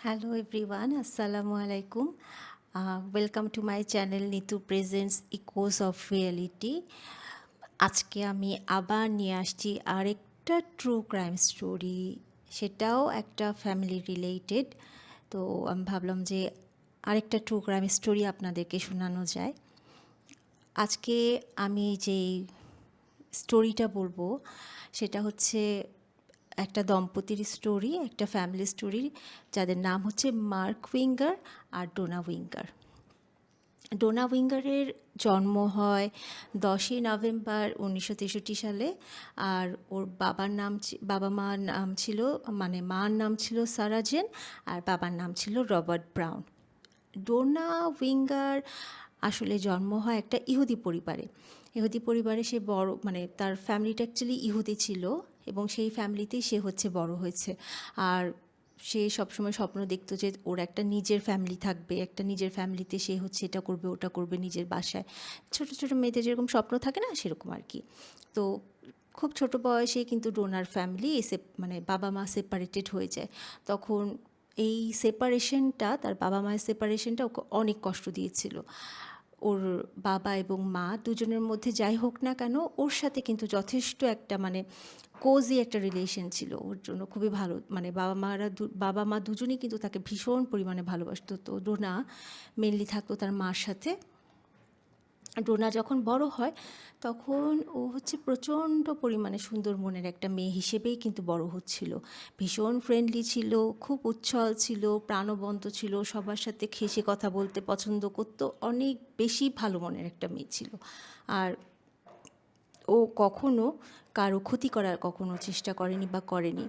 Hello everyone, Assalamu alaikum. Welcome to my channel Nitu Presents Echoes of Reality. আজকে আমি আবার নিয়ে আসছি আরেকটা ট্রু ক্রাইম স্টোরি, সেটাও একটা ফ্যামিলি রিলেটেড। তো আমি ভাবলাম যে আরেকটা ট্রু ক্রাইম স্টোরি আপনাদেরকে শোনানো যায়। আজকে আমি যেই স্টোরিটা বলবো সেটা হচ্ছে একটা দম্পতির স্টোরি, একটা ফ্যামিলি স্টোরি, যাদের নাম হচ্ছে মার্ক উইঙ্গার আর ডোনা উইঙ্গার। ডোনা উইঙ্গারের জন্ম হয় 10ই নভেম্বর 1963 সালে। আর ওর বাবা মার নাম ছিল, মানে মার নাম ছিল সারা জেন, আর বাবার নাম ছিল রবার্ট ব্রাউন। ডোনা উইঙ্গার আসলে জন্ম হয় একটা ইহুদি পরিবারে। ইহুদি পরিবারে সে বড়, মানে তার ফ্যামিলিটা অ্যাকচুয়ালি ইহুদি ছিল এবং সেই ফ্যামিলিতেই সে হচ্ছে বড় হয়েছে। আর সে সবসময় স্বপ্ন দেখতো যে ওর একটা নিজের ফ্যামিলি থাকবে, একটা নিজের ফ্যামিলিতে সে হচ্ছে এটা করবে ওটা করবে নিজের বাসায়। ছোট ছোট মেয়েদের যেরকম স্বপ্ন থাকে না, সেরকম আর কি। তো খুব ছোট বয়সে কিন্তু ডোনার ফ্যামিলি মানে বাবা মা সেপারেটেড হয়ে যায়। তখন এই সেপারেশনটা, তার বাবা মায়ের সেপারেশনটা ওকে অনেক কষ্ট দিয়েছিল। ওর বাবা এবং মা দুজনের মধ্যে যাই হোক না কেন, ওর সাথে কিন্তু যথেষ্ট একটা মানে কোজি একটা রিলেশন ছিল ওর জন্য, খুবই ভালো। মানে বাবা মা দুজনেই কিন্তু তাকে ভীষণ পরিমাণে ভালোবাসতো। তো ডোনা মেনলি থাকতো তার মার সাথে। ডোনা যখন বড় হয় তখন ও হচ্ছে প্রচণ্ড পরিমাণে সুন্দর মনের একটা মেয়ে হিসেবেই কিন্তু বড় হচ্ছিল। ভীষণ ফ্রেন্ডলি ছিল, খুব উচ্ছল ছিল, প্রাণবন্ত ছিল, সবার সাথে হেসে কথা বলতে পছন্দ করতো, অনেক বেশি ভালো মনের একটা মেয়ে ছিল। আর ও কখনো কারো ক্ষতি করার কখনো চেষ্টা করেনি বা করেনি।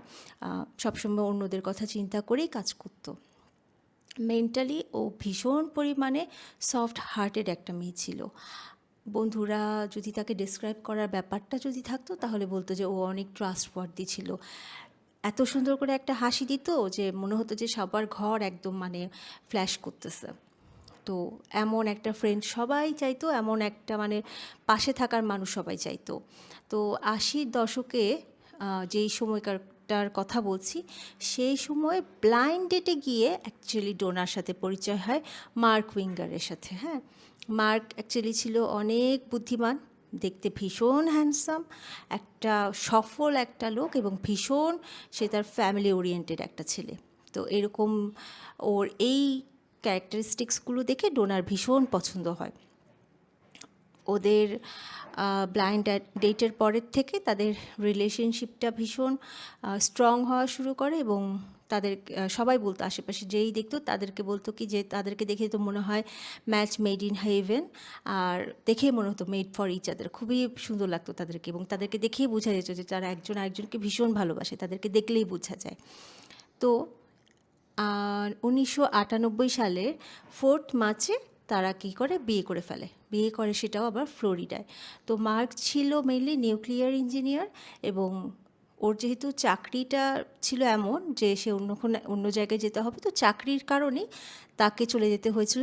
সবসময় অন্যদের কথা চিন্তা করেই কাজ করতো। মেন্টালি ও ভীষণ পরিমাণে সফট হার্টেড একটা মেয়ে ছিল। বন্ধুরা যদি তাকে ডেসক্রাইব করার ব্যাপারটা যদি থাকতো তাহলে বলতো যে ও অনেক ট্রাস্টওয়ার্দি ছিল। এত সুন্দর করে একটা হাসি দিত যে মনে হতো যে সবার ঘর একদম মানে ফ্ল্যাশ করতেছে। তো এমন একটা ফ্রেন্ড সবাই চাইতো, এমন একটা মানে পাশে থাকার মানুষ সবাই চাইতো। তো 80-র দশকে যেই সময়কারটার কথা বলছি, সেই সময় ব্লাইন্ড ডেটে গিয়ে অ্যাকচুয়ালি ডোনার সাথে পরিচয় হয় মার্ক উইঙ্গারের সাথে। হ্যাঁ, মার্ক অ্যাকচুয়ালি ছিল অনেক বুদ্ধিমান, দেখতে ভীষণ হ্যান্ডসাম, একটা সফল একটা লোক, এবং ভীষণ সে তার ফ্যামিলি ওরিয়েন্টেড একটা ছেলে। তো এরকম ওর এই ক্যারেক্টারিস্টিক্সগুলো দেখে ডোনার ভীষণ পছন্দ হয়। ওদের ব্লাইন্ড ডেটের পরের থেকে তাদের রিলেশনশিপটা ভীষণ স্ট্রং হওয়া শুরু করে, এবং তাদের সবাই বলতো, আশেপাশে যেই দেখতো তাদেরকে বলতো কি যে তাদেরকে দেখে তো মনে হয় ম্যাচ মেড ইন হেভেন। আর দেখেই মনে হতো মেড ফর ইচ আদার, খুবই সুন্দর লাগতো তাদেরকে, এবং তাদেরকে দেখেই বোঝা যেত যে তারা একজন আরেকজনকে ভীষণ ভালোবাসে, তাদেরকে দেখলেই বোঝা যায়। তো 1998 সালের 4 মার্চে তারা কী করে বিয়ে করে ফেলে, বিয়ে করে সেটাও আবার ফ্লোরিডায়। তো মার্ক ছিল মেইনলি নিউক্লিয়ার ইঞ্জিনিয়ার, এবং ওর যেহেতু চাকরিটা ছিল এমন যে সে অন্য জায়গায় যেতে হবে, তো চাকরির কারণেই তাকে চলে যেতে হয়েছিল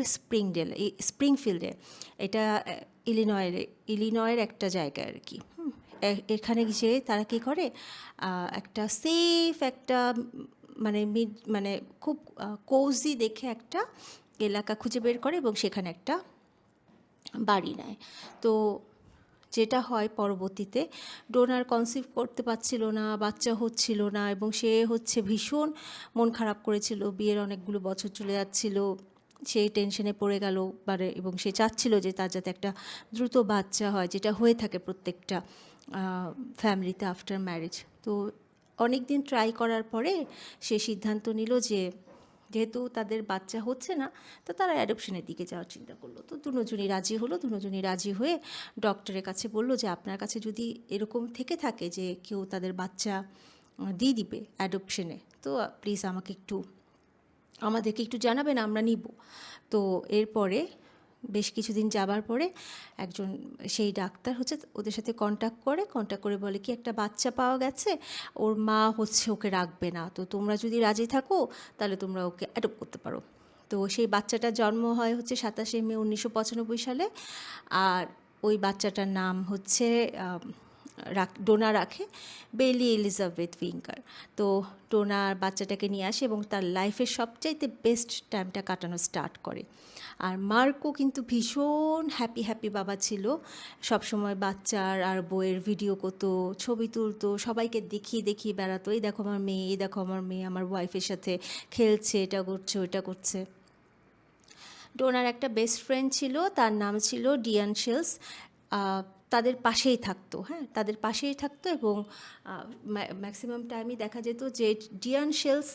স্প্রিংফিল্ডে। এটা ইলিনয়ের একটা জায়গা আর কি। এখানে গিয়ে তারা কী করে, একটা সেফ একটা মানে খুব কোজি দেখে একটা এলাকা খুঁজে বের করে এবং সেখানে একটা বাড়ি নেয়। তো যেটা হয় পরবর্তীতে, ডোনার কনসিভ করতে পারছিল না, বাচ্চা হচ্ছিল না, এবং সে হচ্ছে ভীষণ মন খারাপ করেছিল, বিয়ের অনেকগুলো বছর চলে যাচ্ছিল, সে টেনশনে পড়ে গেল মানে, এবং সে চাচ্ছিল যে তার যাতে একটা দ্রুত বাচ্চা হয়, যেটা হয়ে থাকে প্রত্যেকটা ফ্যামিলিতে আফটার ম্যারেজ। তো অনেক দিন ট্রাই করার পরে সে সিদ্ধান্ত নিল যে যেহেতু তাদের বাচ্চা হচ্ছে না, তো তারা অ্যাডপশনের দিকে যাওয়ার চিন্তা করলো। তো দুজনই রাজি হলো, দুজনই রাজি হয়ে ডক্টরের কাছে বলল যে আপনার কাছে যদি এরকম থেকে থাকে যে কেউ তাদের বাচ্চা দিয়ে দিবে অ্যাডপশনে, তো প্লিজ আমাদেরকে একটু জানাবেন, আমরা নিব। তো এরপরে বেশ কিছুদিন যাবার পরে একজন সেই ডাক্তার হচ্ছে ওদের সাথে কন্ট্যাক্ট করে বলে কি একটা বাচ্চা পাওয়া গেছে, ওর মা হচ্ছে ওকে রাখবে না, তো তোমরা যদি রাজি থাকো তাহলে তোমরা ওকে অ্যাডপ্ট করতে পারো। তো সেই বাচ্চাটার জন্ম হয় হচ্ছে 27শে মে 1995 সালে। আর ওই বাচ্চাটার নাম হচ্ছে ডোনা রাখে বেলি এলিজাবেথ উইঙ্গার। তো ডোনা বাচ্চাটাকে নিয়ে আসে এবং তার লাইফের সবচাইতে বেস্ট টাইমটা কাটানো স্টার্ট করে। আর মার্কও কিন্তু ভীষণ হ্যাপি হ্যাপি বাবা ছিল, সবসময় বাচ্চার আর বউয়ের ভিডিও করতো, ছবি তুলতো, সবাইকে দেখিয়ে দেখিয়ে বেড়াতো, এই দেখো আমার মেয়ে, এই দেখো আমার মেয়ে আমার ওয়াইফের সাথে খেলছে, এটা করছে ওইটা করছে। ডোনার একটা বেস্ট ফ্রেন্ড ছিল, তার নাম ছিল ডিয়ান শেলস। তাদের পাশেই থাকতো, হ্যাঁ, তাদের পাশেই থাকতো এবং ম্যাক্সিমাম টাইমই দেখা যেত যে ডিয়ান শেলস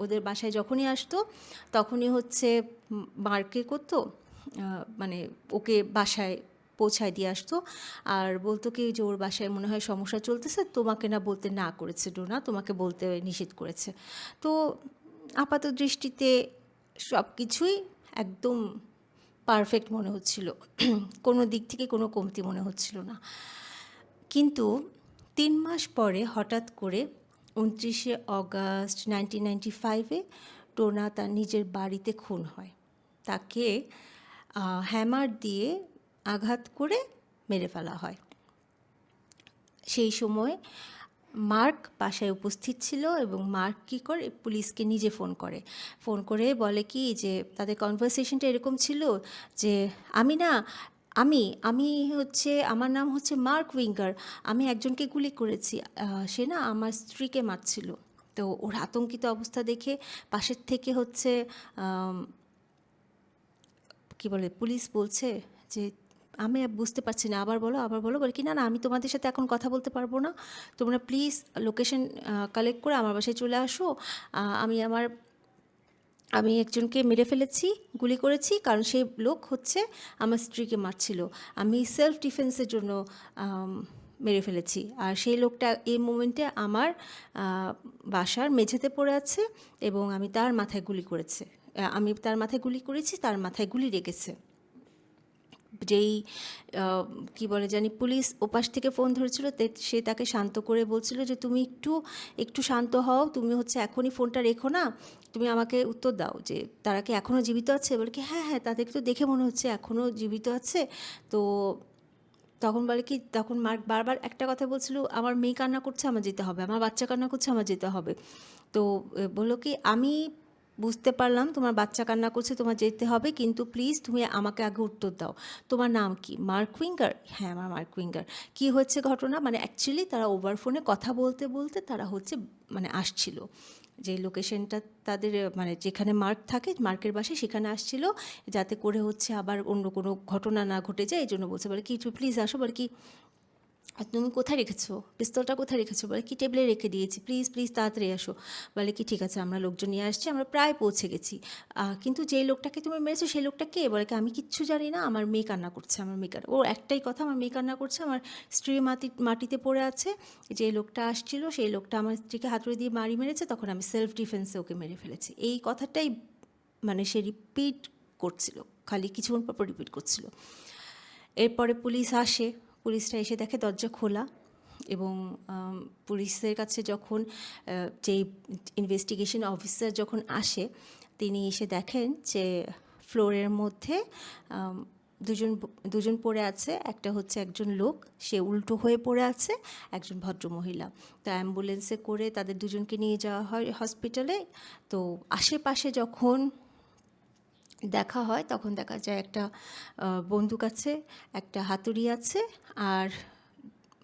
ওদের বাসায় যখনই আসতো তখনই হচ্ছে মার্কে করতো, মানে ওকে বাসায় পৌঁছায় দিয়ে আসতো আর বলতো কি যে ওর বাসায় মনে হয় সমস্যা চলতেছে, তোমাকে না বলতে না করেছে ডোনা, তোমাকে বলতে নিষেধ করেছে। তো আপাত দৃষ্টিতে সব কিছুই একদম পারফেক্ট মনে হচ্ছিল, কোনো দিক থেকে কোনো কমতি মনে হচ্ছিল না। কিন্তু 3 মাস পরে হঠাৎ করে 29 অগাস্ট 1995-এ টোনা তার নিজের বাড়িতে খুন হয়। তাকে হ্যামার দিয়ে আঘাত করে মেরে ফেলা হয়। সেই সময় মার্ক বাসায় উপস্থিত ছিল এবং মার্ক কী করে, পুলিশকে নিজে ফোন করে বলে কি যে তাদের কনভারসেশনটা এরকম ছিল যে আমি না আমি আমি হচ্ছে আমার নাম হচ্ছে মার্ক উইঙ্গার, আমি একজনকে গুলি করেছি, সে না আমার স্ত্রীকে মারছিল। তো ওর আতঙ্কিত অবস্থা দেখে পাশের থেকে হচ্ছে কি বলে পুলিশ বলছে যে আমি বুঝতে পারছি না, আবার বলো বলে কি না না আমি তোমাদের সাথে এখন কথা বলতে পারবো না, তোমরা প্লিজ লোকেশন কালেক্ট করে আমার বাসায় চলে আসো, আমি একজনকে মেরে ফেলেছি, গুলি করেছি, কারণ সেই লোক হচ্ছে আমার স্ত্রীকে মারছিল, আমি সেলফ ডিফেন্সের জন্য মেরে ফেলেছি। আর সেই লোকটা এই মোমেন্টে আমার বাসার মেঝেতে পড়ে আছে এবং আমি তার মাথায় গুলি করেছি, তার মাথায় গুলি লেগেছে। যেই কি বলে জানি পুলিশ ওপাশ থেকে ফোন ধরেছিল, সে তাকে শান্ত করে বলছিল যে তুমি একটু শান্ত হও, তুমি হচ্ছে এখনই ফোনটা রেখো না, তুমি আমাকে উত্তর দাও যে তারা কি এখনও জীবিত আছে। বলে কি হ্যাঁ হ্যাঁ তাদেরকে তো দেখে মনে হচ্ছে এখনও জীবিত আছে। তো তখন মার্ক বারবার একটা কথা বলছিল, আমার মেয়ে কান্না করছে আমার যেতে হবে, আমার বাচ্চা কান্না করছে আমার যেতে হবে। তো বললো কি আমি বুঝতে পারলাম তোমার বাচ্চা কান্না করছে, তোমার যেতে হবে, কিন্তু প্লিজ তুমি আমাকে আগে উত্তর দাও, তোমার নাম কি? Mark winger? হ্যাঁ আমার মার্ক উইঙ্গার। কী হচ্ছে ঘটনা? মানে অ্যাকচুয়ালি তারা ওভার ফোনে কথা বলতে বলতে তারা হচ্ছে মানে আসছিল যে লোকেশনটা তাদের মানে যেখানে মার্ক থাকে, মার্কের বাসায় সেখানে আসছিল, যাতে করে হচ্ছে আবার অন্য কোনো ঘটনা না ঘটে যায় এই জন্য বলছে। বলে কি প্লিজ আসো। বলে কি তুমি কোথায় রেখেছো পিস্তলটা, কোথায় রেখেছো? বলে কি টেবিলে রেখে দিয়েছি, প্লিজ প্লিজ তাড়াতাড়ি আসো। বলে কি ঠিক আছে আমরা লোকজন নিয়ে আসছি, আমরা প্রায় পৌঁছে গেছি, কিন্তু যেই লোকটাকে তুমি মেরেছো সেই লোকটা কে? বলে কি আমি কিচ্ছু জানি না, আমার মেয়ে কান্না করছে, আমার মেয়ে কান্না, ও একটাই কথা আমার মেয়ে কান্না করছে, আমার স্ত্রী মাটিতে পড়ে আছে, যে লোকটা আসছিল সেই লোকটা আমার স্ত্রীকে হাতুড়ি দিয়ে বাড়ি মেরেছে, তখন আমি সেলফ ডিফেন্সে ওকে মেরে ফেলেছি। এই কথাটাই মানে সে রিপিট করছিল, খালি কিছুক্ষণ পর রিপিট করছিল। এরপরে পুলিশরা এসে দেখে দরজা খোলা এবং পুলিশের কাছে যখন যেই ইনভেস্টিগেশন অফিসার যখন আসে তিনি এসে দেখেন যে ফ্লোরের মধ্যে দুজন পড়ে আছে, একটা হচ্ছে একজন লোক, সে উল্টো হয়ে পড়ে আছে, একজন ভদ্রমহিলা। তো অ্যাম্বুলেন্সে করে তাদের দুজনকে নিয়ে যাওয়া হয় হসপিটালে। তো আশেপাশে যখন দেখা হয় তখন দেখা যায় একটা বন্দুক আছে, একটা হাতুড়ি আছে, আর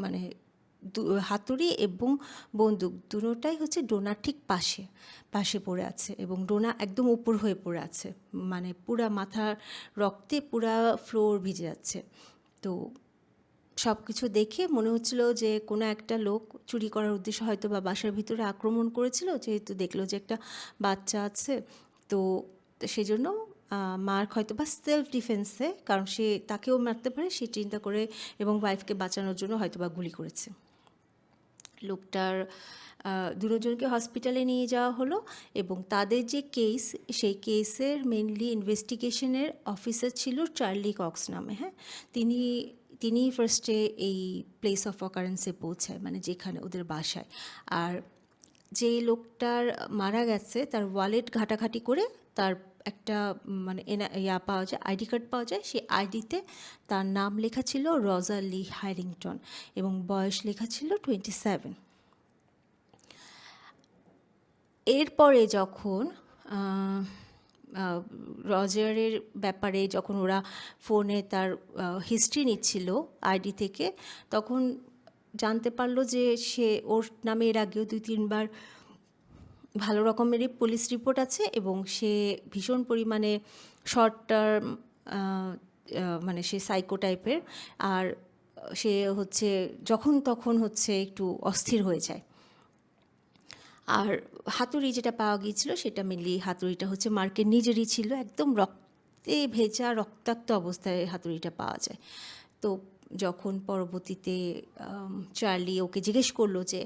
মানে হাতুড়ি এবং বন্দুক দুটোটাই হচ্ছে ডোনার ঠিক পাশে পড়ে আছে এবং ডোনা একদম উপর হয়ে পড়ে আছে, মানে পুরা মাথার রক্তে পুরা ফ্লোর ভিজে যাচ্ছে। তো সব কিছু দেখে মনে হচ্ছিল যে কোনো একটা লোক চুরি করার উদ্দেশ্যে হয়তো বা বাসার ভিতরে আক্রমণ করেছিল, যেহেতু দেখলো যে একটা বাচ্চা আছে। তো সেজন্য মার্ক হয়তো বা সেলফ ডিফেন্সে, কারণ সে তাকেও মারতে পারে সে চিন্তা করে, এবং ওয়াইফকে বাঁচানোর জন্য হয়তো বা গুলি করেছে। লোকটার দুজনকে হসপিটালে নিয়ে যাওয়া হলো এবং তাদের যে কেস, সেই কেসের মেনলি ইনভেস্টিগেশনের অফিসার ছিল চার্লি কক্স নামে। হ্যাঁ, তিনি ফার্স্টে এই প্লেস অফ অকারেন্সে পৌঁছায়, মানে যেখানে ওদের বাসায়। আর যে লোকটার মারা গেছে তার ওয়ালেট ঘাটাঘাটি করে তার একটা মানে পাওয়া যায়, আইডি কার্ড পাওয়া যায়। সেই আইডিতে তার নাম লেখা ছিল রজার লি হ্যারিংটন এবং বয়স লেখা ছিল 27। এরপরে যখন আহ, আহ, রজারের ব্যাপারে যখন ওরা ফোনে তার হিস্ট্রি নিচ্ছিল আইডি থেকে, তখন জানতে পারলো যে সে ওর নামে এর আগেও 2-3 বার ভালো রকমেরই পুলিশ রিপোর্ট আছে এবং সে ভীষণ পরিমাণে শর্ট টার্ম, মানে সে সাইকো টাইপের। আর সে হচ্ছে যখন তখন হচ্ছে একটু অস্থির হয়ে যায়। আর হাতুড়ি যেটা পাওয়া গিয়েছিল সেটা মেনলি হাতুড়িটা হচ্ছে মার্কের নিজেরই ছিল, একদম রক্তে ভেজা রক্তাক্ত অবস্থায় হাতুড়িটা পাওয়া যায়। তো যখন পরবর্তীতে চার্লি ওকে জিজ্ঞেস করলো যে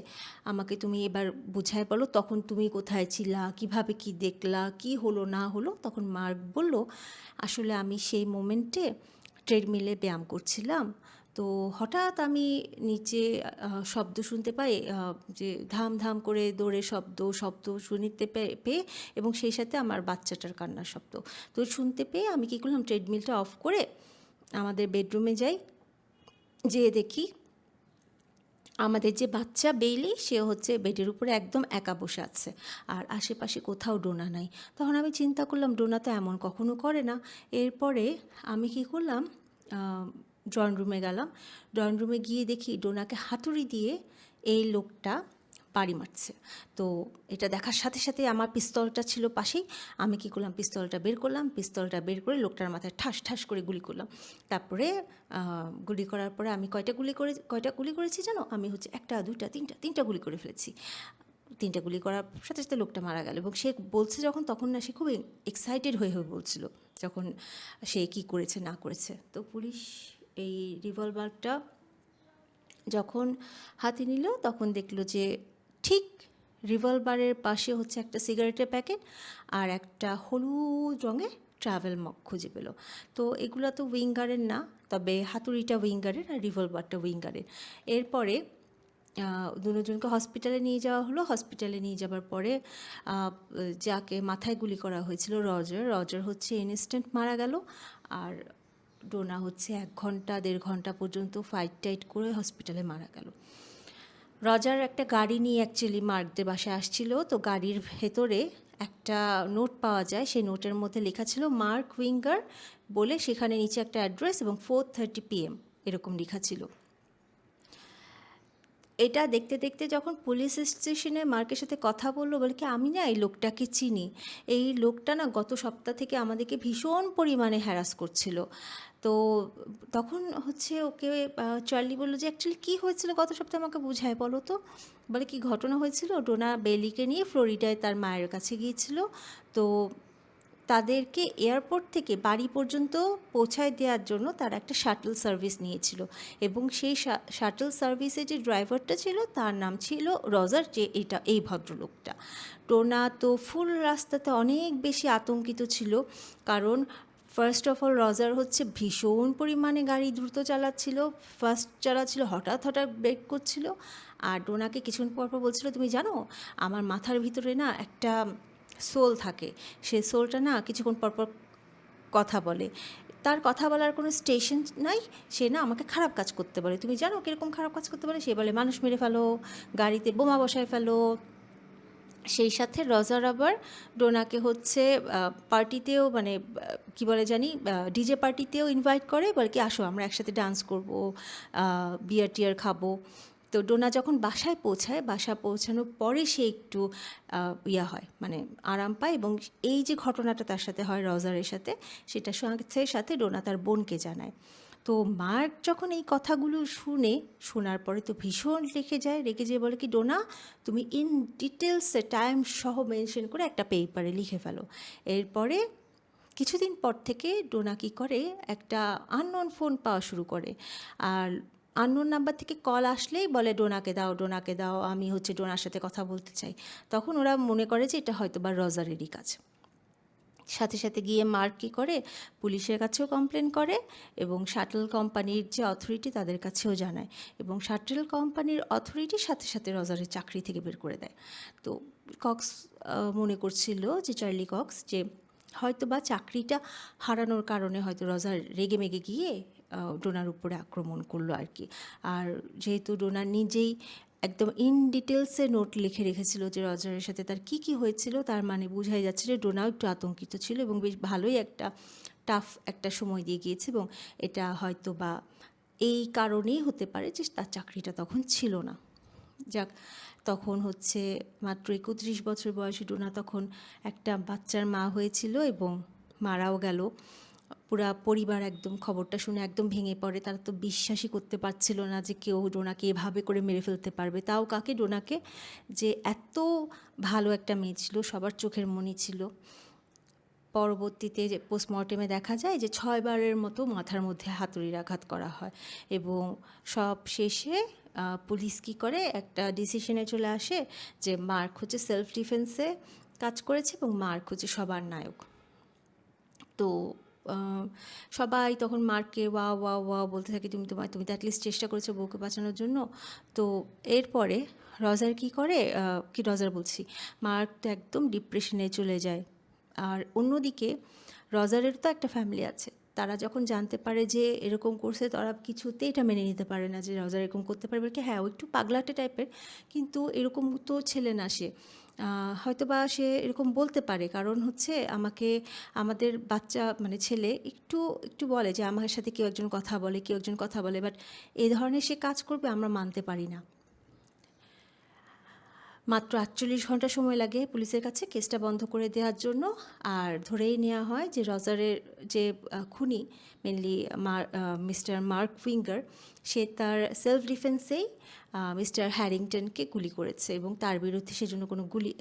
আমাকে তুমি এবার বুঝায় বলো তখন তুমি কোথায় ছিলা, কিভাবে কি দেখলা, কি হলো না হলো, তখন মার্ক বলল আসলে আমি সেই মোমেন্টে ট্রেডমিলে ব্যায়াম করছিলাম, তো হঠাৎ আমি নিচে শব্দ শুনতে পাই, যে ধাম ধাম করে দৌড়ে শব্দ শব্দ শুনতে পেয়ে এবং সেই সাথে আমার বাচ্চাটার কান্নার শব্দ। তো শুনতে পেয়ে আমি কী করলাম, ট্রেডমিলটা অফ করে আমাদের বেডরুমে যাই, যেয়ে দেখি আমাদের যে বাচ্চা বেইলি সে হচ্ছে বেডের উপরে একদম একা বসে আছে আর আশেপাশে কোথাও ডোনা নাই। তখন আমি চিন্তা করলাম ডোনা তো এমন কখনো করে না। এরপরে আমি কী করলাম, ড্রয়িং রুমে গেলাম। ড্রয়িং রুমে গিয়ে দেখি ডোনাকে হাতুড়ি দিয়ে এই লোকটা বাড়ি মারছে। তো এটা দেখার সাথে সাথে আমার পিস্তলটা ছিল পাশেই। আমি কী করলাম, পিস্তলটা বের করলাম, পিস্তলটা বের করে লোকটার মাথায় ঠাস ঠাস করে গুলি করলাম। তারপরে গুলি করার পরে আমি কয়টা গুলি করেছি জানো? আমি হচ্ছে 1, 2, 3টা গুলি করে ফেলেছি। 3টা গুলি করার সাথে সাথে লোকটা মারা গেল এবং সে বলছে যখন, তখন না সে খুব এক্সাইটেড হয়ে বলছিল যখন সে কী করেছে না করেছে। তো পুলিশ এই রিভলভারটা যখন হাতে নিল তখন দেখলো যে ঠিক রিভলভারের পাশে হচ্ছে একটা সিগারেটের প্যাকেট আর একটা হলুদ রঙের ট্রাভেল মগ খুঁজে পেল। তো এগুলো তো উইঙ্গারের না, তবে হাতুড়িটা উইঙ্গারের আর রিভলভারটা উইঙ্গারের। এরপরে দুজনকে হসপিটালে নিয়ে যাওয়া হলো। হসপিটালে নিয়ে যাবার পরে যাকে মাথায় গুলি করা হয়েছিল রজার হচ্ছে ইনস্ট্যান্ট মারা গেল। আর ডোনা হচ্ছে 1-1.5 ঘন্টা পর্যন্ত ফাইট টাইট করে হসপিটালে মারা গেল। রজার একটা গাড়ি নিয়ে অ্যাকচুয়ালি মার্কদের বাসায় আসছিল, তো গাড়ির ভেতরে একটা নোট পাওয়া যায়, সেই নোটের মধ্যে লেখা ছিল মার্ক উইঙ্গার বলে, সেখানে নিচে একটা অ্যাড্রেস এবং 4:30 PM এরকম লেখা ছিল। এটা দেখতে দেখতে যখন পুলিশ স্টেশনে মার্কের সাথে কথা বললো, বলে কি আমি না এই লোকটাকে চিনি, এই লোকটা না গত সপ্তাহ থেকে আমাদেরকে ভীষণ পরিমাণে হ্যারাস করছিল। তো তখন হচ্ছে ওকে চার্লি বললো যে অ্যাকচুয়ালি কী হয়েছিল গত সপ্তাহে আমাকে বুঝায় বলো তো। বলে কি ঘটনা হয়েছিল, ডোনা বেলিকে নিয়ে ফ্লোরিডায় তার মায়ের কাছে গিয়েছিল। তো তাদেরকে এয়ারপোর্ট থেকে বাড়ি পর্যন্ত পৌঁছায় দেওয়ার জন্য তারা একটা শাটল সার্ভিস নিয়েছিল এবং সেই শাটল সার্ভিসে যে ড্রাইভারটা ছিল তার নাম ছিল রজার, যে এই ভদ্রলোকটা। টোনা তো ফুল রাস্তাতে অনেক বেশি আতঙ্কিত ছিল, কারণ ফার্স্ট অফ অল রজার হচ্ছে ভীষণ পরিমাণে গাড়ি দ্রুত চালাচ্ছিল, চালাচ্ছিল, হঠাৎ হঠাৎ ব্রেক করছিল। আর ডোনাকে কিছুক্ষণ পর বলছিল তুমি জানো আমার মাথার ভিতরে না একটা সোল থাকে, সে সোলটা না কিছুক্ষণ পরপর কথা বলে, তার কথা বলার কোনো স্টেশন নাই, সে না আমাকে খারাপ কাজ করতে বলে। তুমি জানো কীরকম খারাপ কাজ করতে বলে? সে বলে মানুষ মেরে ফেলো, গাড়িতে বোমা বসায় ফেলো। সেই সাথে রজার আবার ডোনাকে হচ্ছে পার্টিতেও মানে কি বলে জানি ডিজে পার্টিতেও ইনভাইট করে, বলে কি আসো আমরা একসাথে ডান্স করবো, বিয়ার টিয়ার খাবো। তো ডোনা যখন বাসায় পৌঁছায়, বাসা পৌঁছানোর পরে সে একটু হয় মানে আরাম পায় এবং এই যে ঘটনাটা তার সাথে হয় রজারের সাথে, সেটার সাথে ডোনা তার বোনকে জানায়। তো মার্ক যখন এই কথাগুলো শোনার পরে তো ভীষণ রেগে যেয়ে বলে কি ডোনা তুমি ইন ডিটেলসে টাইম সহ মেনশন করে একটা পেপারে লিখে ফেলো। এরপরে কিছুদিন পর থেকে ডোনা কী করে, একটা আননোন ফোন পাওয়া শুরু করে আর আননোন নাম্বার থেকে কল আসলেই বলে ডোনাকে দাও, আমি হচ্ছে ডোনার সাথে কথা বলতে চাই। তখন ওরা মনে করে যে এটা হয়তো বা রজারেরই কাজ। সাথে সাথে গিয়ে মার্ক কী করে, পুলিশের কাছেও কমপ্লেন করে এবং শাটল কোম্পানির যে অথরিটি তাদের কাছেও জানায় এবং শাটল কোম্পানির অথরিটির সাথে সাথে রজারের চাকরি থেকে বের করে দেয়। তো কক্স মনে করছিল যে চার্লি কক্স যে হয়তোবা চাকরিটা হারানোর কারণে হয়তো রজার রেগেমেগে গিয়ে ডোনার উপরে আক্রমণ করলো আর কি। আর যেহেতু ডোনা নিজেই একদম ইন ডিটেলসে নোট লিখে রেখেছিল যে রজারের সাথে তার কী কী হয়েছিল, তার মানে বোঝাই যাচ্ছে যে ডোনাও একটু আতঙ্কিত ছিল এবং বেশ ভালোই একটা টাফ একটা সময় দিয়ে গিয়েছে। এবং এটা হয়তো বা এই কারণেই হতে পারে যে তার চাকরিটা তখন ছিল না। যাক, তখন হচ্ছে মাত্র ৩১ বছর বয়সী ডোনা তখন একটা বাচ্চার মা হয়েছিল এবং মারাও গেল। পুরা পরিবার একদম খবরটা শুনে একদম ভেঙে পড়ে। তারা তো বিশ্বাসই করতে পারছিল না যে কেউ ডোনাকে এভাবে করে মেরে ফেলতে পারবে, তাও কাকে? ডোনাকে, যে এত ভালো একটা মেয়ে ছিল, সবার চোখের মণি ছিল। পরবর্তীতে যে পোস্টমর্টেমে দেখা যায় যে ৬ বারের মতো মাথার মধ্যে হাতুড়ির আঘাত করা হয় এবং সব শেষে পুলিশ কী করে একটা ডিসিশনে চলে আসে যে মার্ক হচ্ছে সেলফ ডিফেন্সে কাজ করেছে এবং মার্ক হচ্ছে সবার নায়ক। তো সবাই তখন মার্ককে ওয়া ওয়া ওয়া বলতে থাকে, তুমি তুমি তো অ্যাটলিস্ট চেষ্টা করেছো বউকে বাঁচানোর জন্য। তো এরপরে রজার কী করে, রজার বলছি, মার্ক তো একদম ডিপ্রেশনে চলে যায়। আর অন্যদিকে রজারের তো একটা ফ্যামিলি আছে, তারা যখন জানতে পারে যে এরকম করছে, তারা কিছুতেই এটা মেনে নিতে পারে না যে রজার এরকম করতে পারবে কি। হ্যাঁ, ও একটু পাগলাটে টাইপের, কিন্তু এরকম তো ছেলে না সে। হয়তো বা সে এরকম বলতে পারে, কারণ হচ্ছে আমাকে আমাদের বাচ্চা মানে ছেলে একটু একটু বলে যে আমার সাথে কেউ একজন কথা বলে, কেউ একজন কথা বলে, বাট এই ধরনের সে কাজ করবে আমরা মানতে পারি না। মাত্র ৪৮ ঘন্টা সময় লাগে পুলিশের কাছে কেসটা বন্ধ করে দেওয়ার জন্য। আর ধরেই নেওয়া হয় যে রজারের যে খুনি, মেনলি মিস্টার মার্ক ফিঙ্গার, সে তার সেলফ ডিফেন্সেই মিস্টার হ্যারিংটনকে গুলি করেছে এবং তার বিরুদ্ধে সেজন্য কোনো গুলি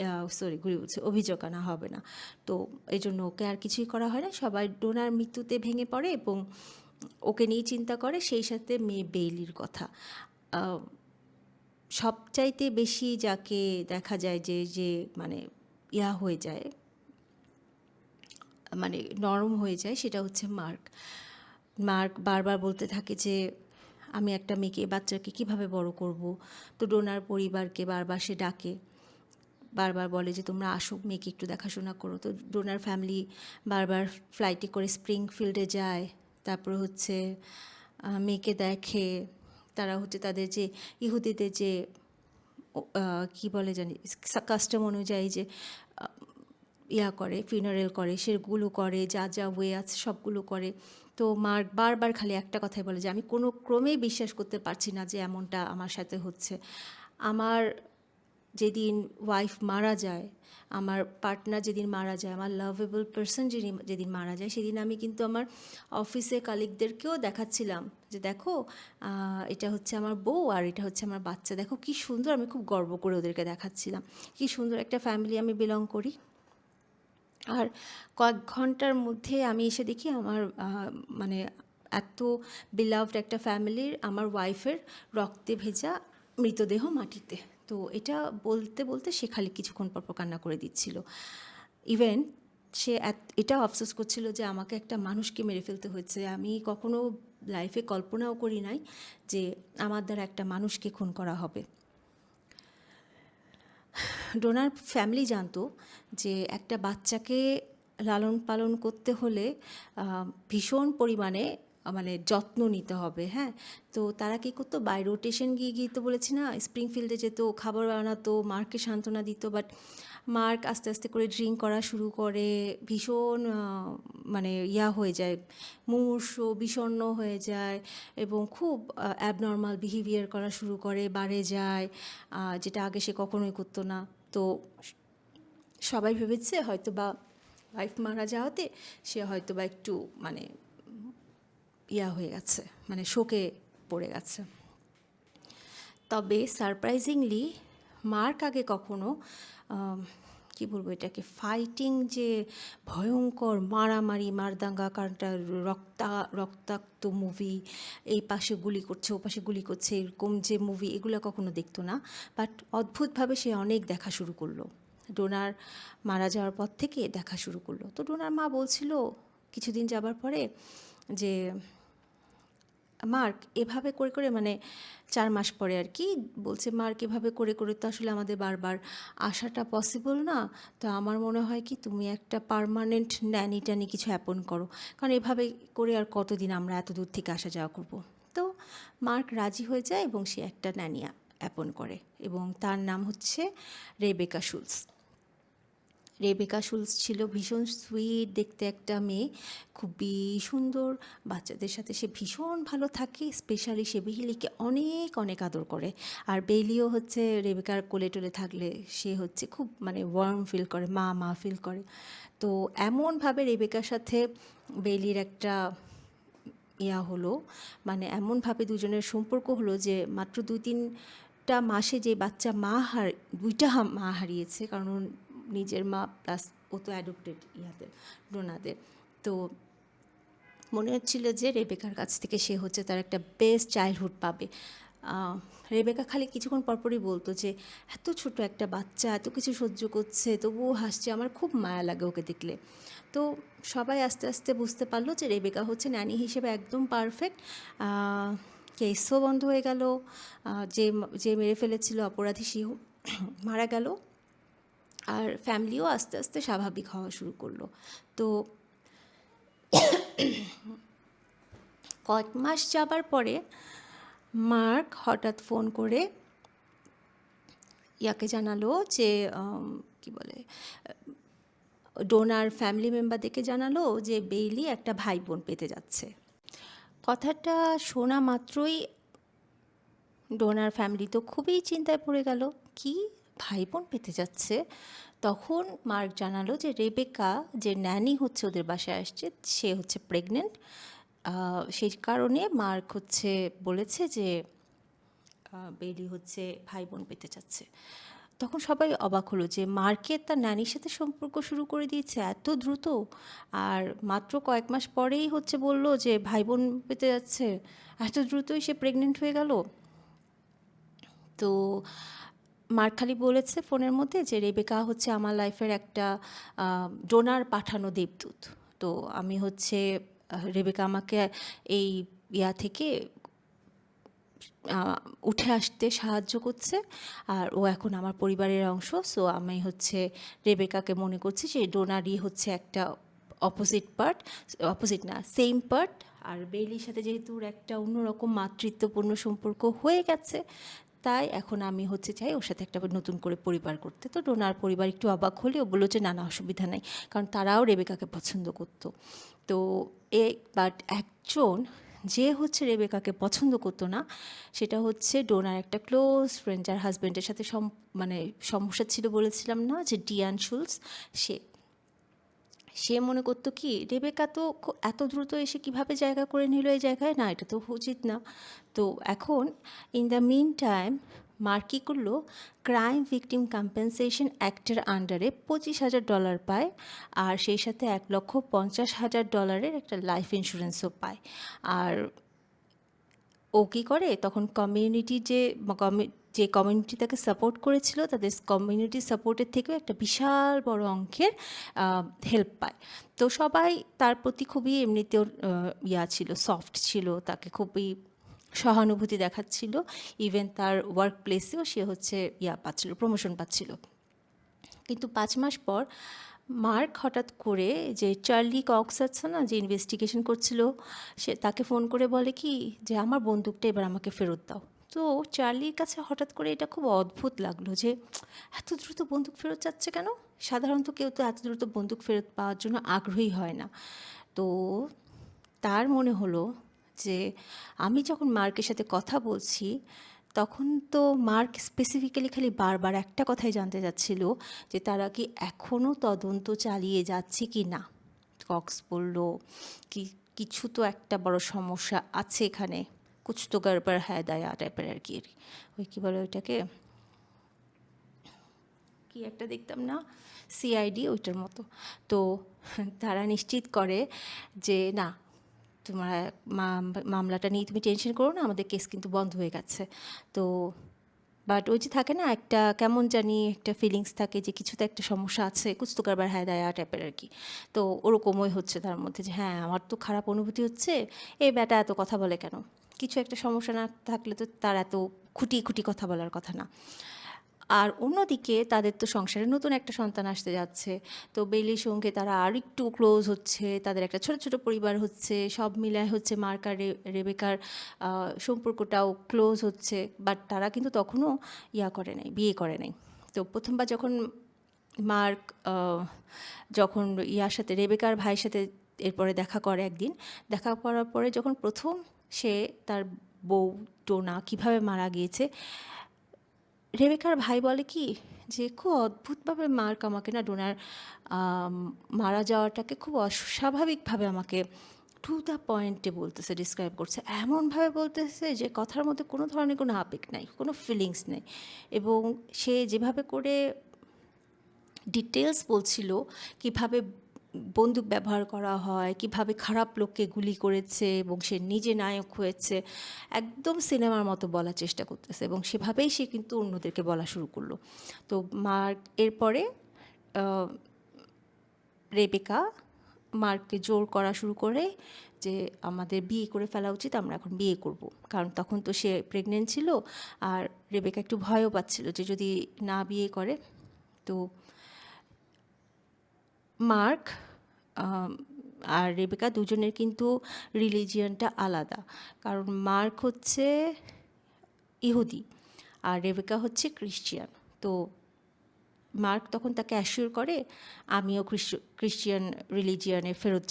বলছে অভিযোগ আনা হবে না। তো এই জন্য ওকে আর কিছুই করা হয় না, সবাই ডোনার মৃত্যুতে ভেঙে পড়ে এবং ওকে নিয়েই চিন্তা করে, সেই সাথে মেয়ে বেইলির কথা। সবচাইতে বেশি যাকে দেখা যায় যে যে মানে হয়ে যায়, মানে নরম হয়ে যায়, সেটা হচ্ছে মার্ক। মার্ক বারবার বলতে থাকে যে আমি একটা মেয়েকে, বাচ্চাকে কিভাবে বড় করব। তো ডোনার পরিবারকে বারবার সে ডাকে, বারবার বলে যে তোমরা আসো, মেয়েকে একটু দেখাশোনা করো। তো ডোনার ফ্যামিলি বারবার ফ্লাইটে করে স্প্রিংফিল্ডে যায়, তারপরে হচ্ছে মেয়েকে দেখে। তারা হচ্ছে তাদের যে ইহুদিদের যে কি বলে জানি কাস্টম অনুযায়ী যে করে, ফিনারেল করে, সেগুলো করে, যা যা ওয়ে আছে সবগুলো করে। তো মার্ক বারবার খালি একটা কথাই বলে যে আমি কোনো ক্রমেই বিশ্বাস করতে পারছি না যে এমনটা আমার সাথে হচ্ছে। আমার যেদিন ওয়াইফ মারা যায়, আমার পার্টনার যেদিন মারা যায়, আমার লাভেবল পার্সন যেদিন মারা যায়, সেদিন আমি কিন্তু আমার অফিসে কালিগদেরকেও দেখাচ্ছিলাম যে দেখো, এটা হচ্ছে আমার বউ আর এটা হচ্ছে আমার বাচ্চা, দেখো কি সুন্দর। আমি খুব গর্ব করে ওদেরকে দেখাচ্ছিলাম কি সুন্দর একটা ফ্যামিলি আমি বিলং করি। আর কয়েক ঘন্টার মধ্যে আমি এসে দেখি আমার মানে এত বিলাভড একটা ফ্যামিলির, আমার ওয়াইফের রক্তে ভেজা মৃতদেহ মাটিতে। তো এটা বলতে বলতে সে খালি কিছুক্ষণ পর কান্না করে দিচ্ছিল। ইভেন সে এটা আফসোস করছিল যে আমাকে একটা মানুষকে মেরে ফেলতে হয়েছে। আমি কখনো লাইফে কল্পনাও করি নাই যে আমার দ্বারা একটা মানুষকে খুন করা হবে। ডোনার ফ্যামিলি জানতো যে একটা বাচ্চাকে লালন পালন করতে হলে ভীষণ পরিমাণে মানে যত্ন নিতে হবে। হ্যাঁ, তো তারা কী করতো, বাই রোটেশন গিয়ে গিয়ে তো বলেছি না, স্প্রিংফিল্ডে যেত, খাবার বানাতো, মার্ককে সান্ত্বনা দিত। বাট মার্ক আস্তে আস্তে করে ড্রিঙ্ক করা শুরু করে, ভীষণ মানে হয়ে যায়, মুমূর্ষ বিষণ্ণ হয়ে যায় এবং খুব অ্যাবনর্মাল বিহেভিয়ার করা শুরু করে, বাড়ে যায়, যেটা আগে সে কখনোই করতো না। তো সবাই ভেবেছে হয়তো বা ওয়াইফ মারা যাওয়াতে সে হয়তো বা একটু মানে হয়ে গেছে, মানে শোকে পড়ে গেছে। তবে সারপ্রাইজিংলি মার্ক আগে কখনো কি বলবো এটাকে, ফাইটিং যে ভয়ঙ্কর মারামারি মারদাঙ্গা কারণটা রক্তাক্ত মুভি, এই পাশে গুলি করছে ও পাশে গুলি করছে এরকম যে মুভি, এগুলো কখনো দেখতো না। বাট অদ্ভুতভাবে সে অনেক দেখা শুরু করলো ডোনার মারা যাওয়ার পর থেকে, দেখা শুরু করলো। তো ডোনার মা বলছিল কিছুদিন যাবার পরে যে মার্ক এভাবে করে করে মানে 4 মাস পরে আর কি বলছে, মার্ক এভাবে করে করে তো আসলে আমাদের বারবার আসাটা পসিবল না। তো আমার মনে হয় কি তুমি একটা পার্মানেন্ট ন্যানি ট্যানি কিছু অ্যাপন করো, কারণ এভাবে করে আর কতদিন আমরা এত দূর থেকে আসা যাওয়া করব। তো মার্ক রাজি হয়ে যায় এবং সে একটা ন্যানি অ্যাপন করে এবং তার নাম হচ্ছে রেবেকা শুলস। রেবেকা শুলস ছিল ভীষণ সুইট দেখতে একটা মেয়ে, খুবই সুন্দর, বাচ্চাদের সাথে সে ভীষণ ভালো থাকে, স্পেশালি সে বেইলিকে অনেক অনেক আদর করে। আর বেইলিও হচ্ছে রেবেকার কোলে টোলে থাকলে সে হচ্ছে খুব মানে ওয়ার্ম ফিল করে, মা মা ফিল করে। তো এমনভাবে রেবেকার সাথে বেইলির একটা হলো, মানে এমনভাবে দুজনের সম্পর্ক হলো যে মাত্র 2-3টা মাসে যে বাচ্চা দুইটা মা হারিয়েছে, কারণ ওর নিজের মা প্লাস ও তো অ্যাডপ্টেড ডোনাদের। তো মনে হচ্ছিল যে রেবেকার কাছ থেকে সে হচ্ছে তার একটা বেস্ট চাইল্ডহুড পাবে। রেবেকা খালি কিছুক্ষণ পরপরই বলতো যে এত ছোট একটা বাচ্চা এত কিছু সহ্য করছে তবুও হাসছে, আমার খুব মায়া লাগে ওকে দেখলে। তো সবাই আস্তে আস্তে বুঝতে পারলো যে রেবেকা হচ্ছে ন্যানি হিসেবে একদম পারফেক্ট। কেসও বন্ধ হয়ে গেল, যে যে মেরে ফেলেছিল অপরাধী সেও মারা গেল, আর ফ্যামিলিও আস্তে আস্তে স্বাভাবিক হওয়া শুরু করলো। তো কয়েক মাস যাবার পরে মার্ক হঠাৎ ফোন করে ইয়াকে জানালো যে কি বলে, ডোনার ফ্যামিলি মেম্বারদেরকে জানালো যে বেইলি একটা ভাই বোন পেতে যাচ্ছে। কথাটা শোনা মাত্রই ডোনার ফ্যামিলি তো খুবই চিন্তায় পড়ে গেল, কি ভাই বোন পেতে যাচ্ছে। তখন মার্ক জানালো যে রেবেকা যে ন্যানি হচ্ছে ওদের বাসায় আসছে সে হচ্ছে প্রেগনেন্ট। সেই কারণে মার্ক হচ্ছে বলেছে যে বেইলি হচ্ছে ভাই বোন পেতে চাচ্ছে। তখন সবাই অবাক হলো যে মার্কেট তার নানির সাথে সম্পর্ক শুরু করে দিয়েছে এত দ্রুত, আর মাত্র কয়েক মাস পরেই হচ্ছে বলল যে ভাই বোন পেতে যাচ্ছে, এত দ্রুতই সে প্রেগনেন্ট হয়ে গেল। তো মার্ক খালি বলেছে ফোনের মধ্যে যে রেবেকা হচ্ছে আমার লাইফের একটা ডোনার পাঠানো দেবদূত। তো আমি হচ্ছে রেবেকা আমাকে এই থেকে উঠে আসতে সাহায্য করছে, আর ও এখন আমার পরিবারের অংশ। সো আমি হচ্ছে রেবেকাকে মনে করছি যে ডোনারই হচ্ছে একটা অপোজিট না সেম পার্ট। আর বেইলির সাথে যেহেতু ওর একটা অন্যরকম মাতৃত্বপূর্ণ সম্পর্ক হয়ে গেছে, তাই এখন আমি হচ্ছে চাই ওর সাথে একটা নতুন করে পরিবার করতে। তো ডোনার পরিবার একটু অবাক হলেও বললো যে না না অসুবিধা নেই, কারণ তারাও রেবেকাকে পছন্দ করতো। তো বাট একজন যে হচ্ছে রেবেকাকে পছন্দ করতো না সেটা হচ্ছে ডোনার একটা ক্লোজ ফ্রেন্ড, যার হাজব্যান্ডের সাথে মানে সমস্যা ছিল বলেছিলাম না, যে ডিয়ান শুলস। সে সে মনে করতো কি রেবেকা তো এত দ্রুত এসে কিভাবে জায়গা করে নিল এই জায়গায়, না এটা তো উচিত না। তো এখন in the meantime Mark কী করলো, ক্রাইম ভিকটিম কম্পেনসেশন অ্যাক্টের আন্ডারে $25,000 পায়, আর সেই সাথে $1,50,000 একটা লাইফ ইন্স্যুরেন্সও পায়। আর ও কী করে তখন কমিউনিটি যে কমিউনিটি তাকে সাপোর্ট করেছিল তাদের কমিউনিটি সাপোর্টের থেকেও একটা বিশাল বড় অঙ্কের হেল্প পায়। তো সবাই তার প্রতি খুবই এমনিতেও ছিল, সফট ছিল, তাকে খুবই সহানুভূতি দেখাচ্ছিল। ইভেন তার ওয়ার্ক প্লেসেও সে হচ্ছে পাচ্ছিল, প্রমোশন পাচ্ছিল। কিন্তু 5 মাস পর মার্ক হঠাৎ করে যে চার্লি কক্স আছে না, যে ইনভেস্টিগেশন করছিল, সে তাকে ফোন করে বলে কি যে আমার বন্দুকটা এবার আমাকে ফেরত দাও। তো চার্লির কাছে হঠাৎ করে এটা খুব অদ্ভুত লাগলো যে এত দ্রুত বন্দুক ফেরত যাচ্ছে কেন, সাধারণত কেউ তো এত দ্রুত বন্দুক ফেরত পাওয়ার জন্য আগ্রহী হয় না। তো তার মনে হলো যে আমি যখন মার্কের সাথে কথা বলছি তখন তো মার্ক স্পেসিফিক্যালি খালি বারবার একটা কথাই জানতে চাচ্ছিল যে তারা কি এখনও তদন্ত চালিয়ে যাচ্ছে কি না। কক্স বলল কি কিছু তো একটা বড় সমস্যা আছে এখানে, কুছ তো গড়বড় হ্যায় দায়া টাইপের আর কি, ওই কী বলে ওইটাকে, কি একটা দেখতাম না সিআইডি ওইটার মতো। তো তারা নিশ্চিত করে যে না তোমার মামলাটা নিয়ে তুমি টেনশন করো না, আমাদের কেস কিন্তু বন্ধ হয়ে গেছে। তো বাট ওই যে থাকে না একটা কেমন জানি একটা ফিলিংস থাকে যে কিছু তো একটা সমস্যা আছে, কুছ তো কারবার হ্যায় দায়া টাইপের আর কি। তো ওরকমই হচ্ছে তার মধ্যে যে হ্যাঁ আমার তো খারাপ অনুভূতি হচ্ছে, এই ব্যাটা এত কথা বলে কেন। কিছু একটা সমস্যা না থাকলে তো তার এত খুঁটিয়ে খুঁটিয়ে কথা বলার কথা না। আর অন্যদিকে তাদের তো সংসারে নতুন একটা সন্তান আসতে যাচ্ছে। তো বেইলির সঙ্গে তারা আরেকটু ক্লোজ হচ্ছে। তাদের একটা ছোট, ছোট পরিবার হচ্ছে। সব মিলায় হচ্ছে মার্ক আর রেবেকার সম্পর্কটাও ক্লোজ হচ্ছে। বাট তারা কিন্তু তখনও করে নাই, বিয়ে করে নাই। তো ১ম বার যখন মার্ক যখন সাথে রেবেকার ভাইয়ের সাথে এরপরে দেখা করে একদিন। দেখা করার পরে যখন ১ম সে তার বউ টোনা কীভাবে মারা গিয়েছে, রেবেকার ভাই বলে কি যে খুব অদ্ভুতভাবে মার্ক আমাকে না ডোনার মারা যাওয়াটাকে খুব অস্বাভাবিকভাবে আমাকে টু দ্য পয়েন্টে বলতেছে, ডিসক্রাইব করছে, এমনভাবে বলতেছে যে কথার মধ্যে কোনো ধরনের কোনো আবেগ নাই, কোনো ফিলিংস নেই। এবং সে যেভাবে করে ডিটেলস বলছিল কিভাবে বন্দুক ব্যবহার করা হয়, কিভাবে খারাপ লোককে গুলি করেছে এবং সে নিজে নায়ক হয়েছে, একদম সিনেমার মতো বলার চেষ্টা করতেছে এবং সেভাবেই সে কিন্তু অন্যদেরকে বলা শুরু করলো। তো মার্ক এরপরে রেবেকা মার্ককে জোর করা শুরু করে যে আমাদের বিয়ে করে ফেলা উচিত, আমরা এখন বিয়ে করব। কারণ তখন তো সে প্রেগনেন্ট ছিল আর রেবেকা একটু ভয়ও পাচ্ছিল যে যদি না বিয়ে করে। তো মার্ক আর রেবেকা দুজনের কিন্তু রিলিজিয়নটা আলাদা। কারণ মার্ক হচ্ছে ইহুদি আর রেবেকা হচ্ছে ক্রিশ্চিয়ান। তো মার্ক তখন তাকে অ্যাসিওর করে আমিও ক্রিশ্চিয়ান রিলিজিয়নে ফেরত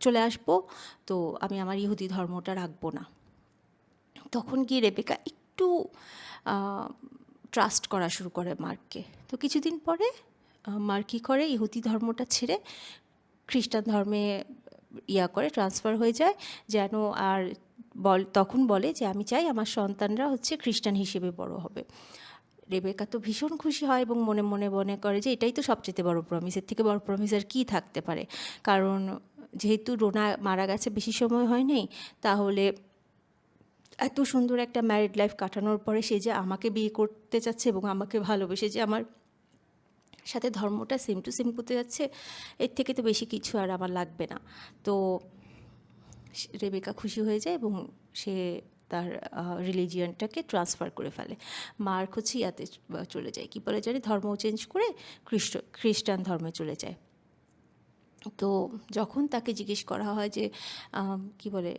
চলে আসবো, তো আমি আমার ইহুদি ধর্মটা রাখবো না। তখন গিয়ে রেবেকা একটু ট্রাস্ট করা শুরু করে মার্ককে। তো কিছুদিন পরে মার্ক কী করে, ইহুদি ধর্মটা ছেড়ে খ্রিস্টান ধর্মে করে ট্রান্সফার হয়ে যায়, যেন আর তখন বলে যে আমি চাই আমার সন্তানরা হচ্ছে খ্রিস্টান হিসেবে বড় হবে। রেবেকা তো ভীষণ খুশি হয় এবং মনে মনে মনে করে যে এটাই তো সবচেয়ে বড় প্রমিস, এর থেকে বড় প্রমিস আর কী থাকতে পারে। কারণ যেহেতু রোনা মারা গেছে বেশি সময় হয়নি, তাহলে এত সুন্দর একটা ম্যারিড লাইফ কাটানোর পরে সে যে আমাকে বিয়ে করতে চাচ্ছে এবং আমাকে ভালোবেসে যে আমার সাথে ধর্মটা সেম টু সেম করতে যাচ্ছে, এর থেকে তো বেশি কিছু আর আমার লাগবে না। তো রেবেকা খুশি হয়ে যায় এবং সে তার রিলিজিয়নটাকে ট্রান্সফার করে ফেলে। মার্ক হচ্ছে চলে যায়, কী বলে জানি ধর্ম চেঞ্জ করে খ্রিস্টান ধর্মে চলে যায়। তো যখন তাকে জিজ্ঞেস করা হয় যে কি বলে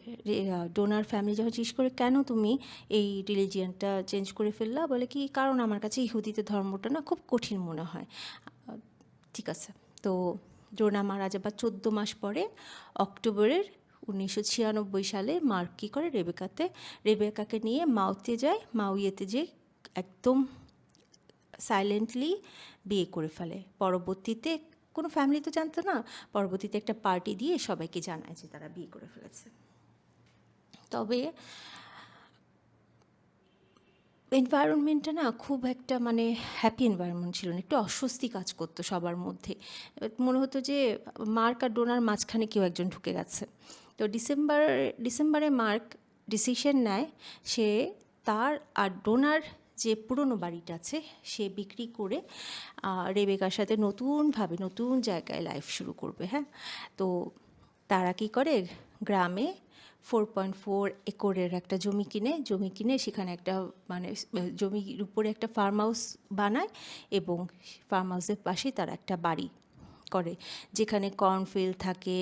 ডোনার ফ্যামিলি যখন জিজ্ঞেস করে কেন তুমি এই রিলিজিয়নটা চেঞ্জ করে ফেললা, বলে কি কারণ আমার কাছে ইহুদিতে ধর্মটা না খুব কঠিন মনে হয়। ঠিক আছে। তো ডোনা মারা যাবার 14 মাস পরে অক্টোবরের 1996 সালে মার্ক কী করে রেবেকাকে নিয়ে মাউইয়েতে যে একদম সাইলেন্টলি বিয়ে করে ফেলে। পরবর্তীতে কোনো ফ্যামিলি তো জানতো না, পরবর্তীতে একটা পার্টি দিয়ে সবাইকে জানায় যে তারা বিয়ে করে ফেলেছে। তবে এনভায়রনমেন্টটা না খুব একটা মানে হ্যাপি এনভায়রনমেন্ট ছিল না, একটু অস্বস্তি কাজ করতো সবার মধ্যে। মনে হতো যে মার্ক আর ডোনার মাঝখানে কেউ একজন ঢুকে গেছে। তো ডিসেম্বরে মার্ক ডিসিশন নেয় সে তার আর ডোনার যে পুরনো বাড়িটা আছে সে বিক্রি করে রেবেকার সাথে নতুন জায়গায় লাইফ শুরু করবে। হ্যাঁ, তো তারা কী করে গ্রামে 4.4 একরের একটা জমি কিনে সেখানে একটা মানে জমির উপরে একটা ফার্ম হাউস বানায় এবং ফার্ম হাউসের পাশেই তারা একটা বাড়ি করে, যেখানে কর্নফিল্ড থাকে,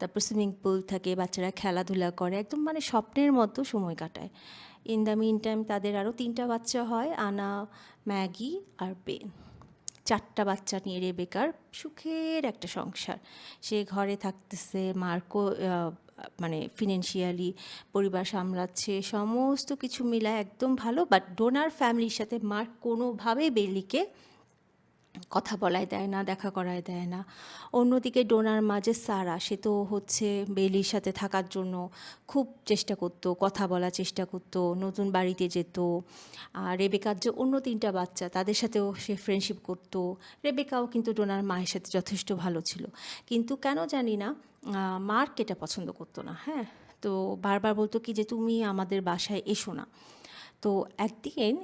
তারপর সুইমিং পুল থাকে, বাচ্চারা খেলাধুলা করে, একদম মানে স্বপ্নের মতো সময় কাটায়। ইন দ্য মিন টাইম তাদের আরও 3টা বাচ্চা হয়, আনা, ম্যাগি আর বেন। 4টা বাচ্চা নিয়ে রেবেকার সুখের একটা সংসার। সে ঘরে থাকতেছে, মার্কও মানে ফিনান্সিয়ালি পরিবার সামলাচ্ছে, সমস্ত কিছু মিলায় একদম ভালো। বাট ডোনার ফ্যামিলির সাথে মার্ক কোনোভাবেই বেইলিকে কথা বলায় দেয় না, দেখা করায় দেয় না। অন্যদিকে ডোনার মাঝে সারা, সে তো হচ্ছে বেইলির সাথে থাকার জন্য খুব চেষ্টা করতো, কথা বলার চেষ্টা করতো, নতুন বাড়িতে যেত। আর রেবেকার যে অন্য 3টা বাচ্চা তাদের সাথেও সে ফ্রেন্ডশিপ করতো। রেবেকাও কিন্তু ডোনার মায়ের সাথে যথেষ্ট ভালো ছিল, কিন্তু কেন জানি না মার্ক এটা পছন্দ করতো না। হ্যাঁ, তো বারবার বলতো কি যে তুমি আমাদের বাসায় এসো না। তো একদিন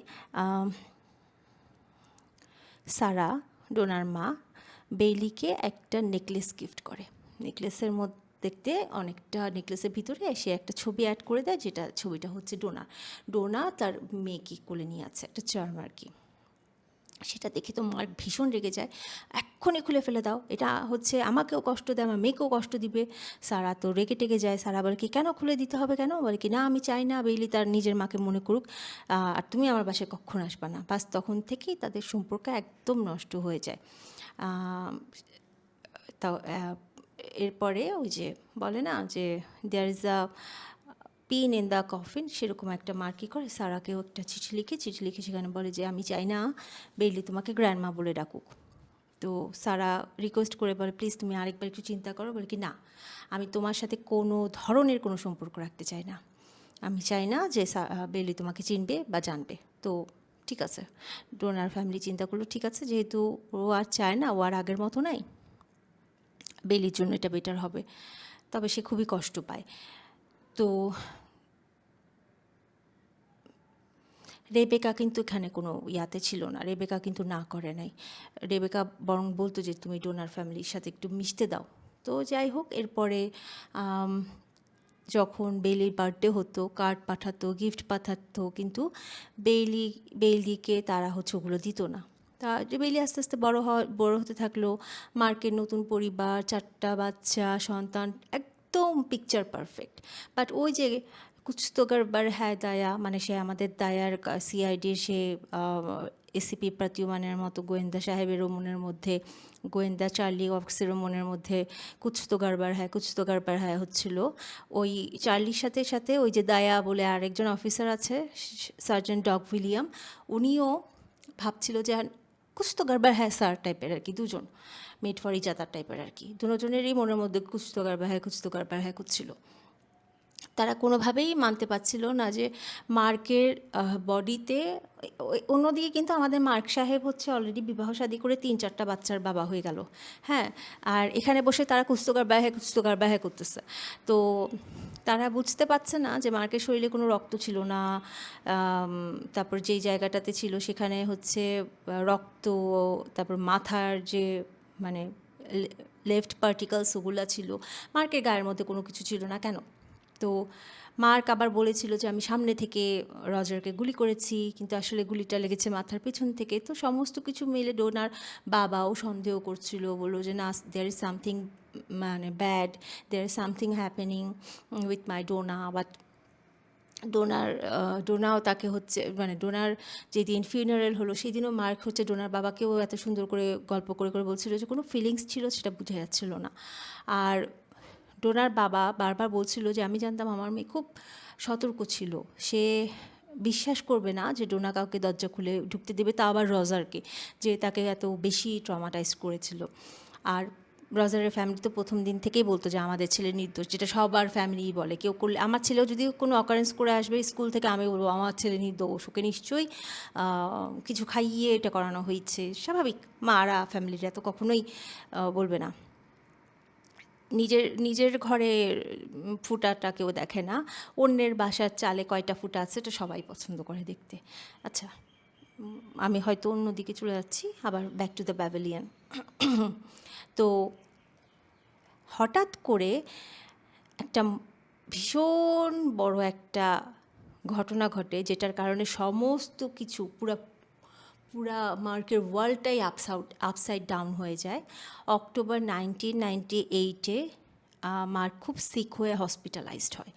সারা, ডোনার মা, বেইলিকে একটা নেকলেস গিফট করে। নেকলেসের মধ্যে দেখতে অনেকটা নেকলেসের ভিতরে সে একটা ছবি অ্যাড করে দেয়, যেটা ছবিটা হচ্ছে ডোনা তার মেয়েকে কোলে নিয়ে আছে, একটা চার্ম আর কি। সেটা দেখে তো মার্ক ভীষণ রেগে যায়, এক্ষুনি খুলে ফেলে দাও, এটা হচ্ছে আমাকেও কষ্ট দেয়, আমার মেয়েকেও কষ্ট দিবে। সারা তো রেগে টেগে যায়, সারা বলে কি কেন খুলে দিতে হবে, কেন বলে কি না আমি চাই না বেইলি তার নিজের মাকে মনে করুক, আর তুমি আমার বাসায় কখন আসবা না। বাস তখন থেকেই তাদের সম্পর্ক একদম নষ্ট হয়ে যায়। তাও এরপরে ওই যে বলে না যে there is a pin in the coffin, সেরকম একটা মার কী করে সারাকেও একটা চিঠি লিখে সেখানে বলে যে আমি চাই না বেইলি তোমাকে গ্র্যান্ডমা বলে ডাকুক। তো সারা রিকোয়েস্ট করে বলে প্লিজ তুমি আরেকবার একটু চিন্তা করো, বলে কি না আমি তোমার সাথে কোনো ধরনের কোনো সম্পর্ক রাখতে চাই না, আমি চাই না যে বেইলি তোমাকে চিনবে বা জানবে। তো ঠিক আছে, ডোনার ফ্যামিলি চিন্তা করলো ঠিক আছে, যেহেতু ও আর চায় না, ও আর আগের মতো নাই, বেলির জন্য এটা বেটার হবে। তবে সে খুবই কষ্ট পায়। তো রেবেকা কিন্তু এখানে কোনো ইয়াতে ছিল না, রেবেকা কিন্তু না করে নাই, রেবেকা বরং বলতো যে তুমি ডোনার ফ্যামিলির সাথে একটু মিশতে দাও। তো যাই হোক, এরপরে যখন বেইলির বার্থডে হতো কার্ড পাঠাতো, গিফট পাঠাতো, কিন্তু বেইলিকে তারা হচ্ছে ওগুলো দিত না। তা বেইলি আস্তে আস্তে বড় হতে থাকলো, মার্কের নতুন পরিবার, 4টা বাচ্চা সন্তান, একদম পিকচার পারফেক্ট। বাট ওই যে কুছ তো গড়বড় হ্যায় দায়া, মানে সে আমাদের দায়ার সিআইডির সে এসিপি প্রতীয়মানের মতো গোয়েন্দা সাহেবেরও মনের মধ্যে, গোয়েন্দা চার্লি ওয়াক্সেরও মনের মধ্যে কুছ তো গড়বড় হ্যায় হচ্ছিল। ওই চার্লির সাথে সাথে ওই যে দায়া বলে আরেকজন অফিসার আছে, সার্জেন্ট ডগ উইলিয়াম, উনিও ভাবছিল যে কুছ তো গড়বড় হ্যায় স্যার টাইপের আর কি, দুজন মেড ফর ইচ আদার টাইপের আর কি, দুজনেরই মনের মধ্যে কুছ তো গড়বড় হ্যায় করছিল। তারা কোনোভাবেই মানতে পারছিল না যে মার্কের বডিতে, অন্যদিকে কিন্তু আমাদের মার্ক সাহেব হচ্ছে অলরেডি বিবাহ শাদী করে 3-4টা বাচ্চার বাবা হয়ে গেল, হ্যাঁ, আর এখানে বসে তারা কুস্তকার বাহে করতেছে। তো তারা বুঝতে পারছে না যে মার্কের শরীরে কোনো রক্ত ছিল না, তারপর যেই জায়গাটাতে ছিল সেখানে হচ্ছে রক্ত, তারপর মাথার যে মানে লেফট পার্টিকলস ওগুলা ছিল, মার্কের গায়ের মধ্যে কোনো কিছু ছিল না কেন। তো মার্ক আবার বলেছিল যে আমি সামনে থেকে রজারকে গুলি করেছি, কিন্তু আসলে গুলিটা লেগেছে মাথার পেছন থেকে। তো সমস্ত কিছু মিলে ডোনার বাবাও সন্দেহ করছিল, বললো যে না, দেয়ার ইজ সামথিং মানে bad, there is something happening with my Donna. But ডোনাও তাকে হচ্ছে মানে ডোনার যেদিন ফিউনারেল হলো সেই দিনও মার্ক হচ্ছে ডোনার বাবাকেও এত সুন্দর করে গল্প করে করে বলছিল যে কোনো ফিলিংস ছিল সেটা বোঝা যাচ্ছিল না। আর ডোনার বাবা বারবার বলছিল যে আমি জানতাম আমার মেয়ে খুব সতর্ক ছিল, সে বিশ্বাস করবে না যে ডোনা কাউকে দরজা খুলে ঢুকতে দেবে, তা আবার রজারকে, যে তাকে এত বেশি ট্রমাটাইজ করেছিল। আর রজারের ফ্যামিলি তো প্রথম দিন থেকেই বলতো যে আমাদের ছেলে নির্দোষ, যেটা সবার ফ্যামিলিই বলে, কেউ করলে আমার ছেলেও যদি কোনো অকারেন্স করে আসবে স্কুল থেকে, আমি বলবো আমার ছেলে নির্দোষ, ওকে নিশ্চয়ই কিছু খাইয়ে এটা করানো হয়েছে, স্বাভাবিক, মারা ফ্যামিলিরা তো কখনোই বলবে না। নিজের ঘরের ফুটাটা কেউ দেখে না, অন্যের বাসার চালে কয়টা ফুটা আছে এটা সবাই পছন্দ করে দেখতে। আচ্ছা, আমি হয়তো অন্যদিকে চলে যাচ্ছি, আবার ব্যাক টু দ্য প্যাভিলিয়ন। তো হঠাৎ করে একটা ভীষণ বড় একটা ঘটনা ঘটে, যেটার কারণে সমস্ত কিছু পুরা মার্কের ওয়ার্ল্ডটাই আপসাইড ডাউন হয়ে যায়। অক্টোবর 1998-এ মার্ক খুব সিক হয়ে হসপিটালাইজড হয়,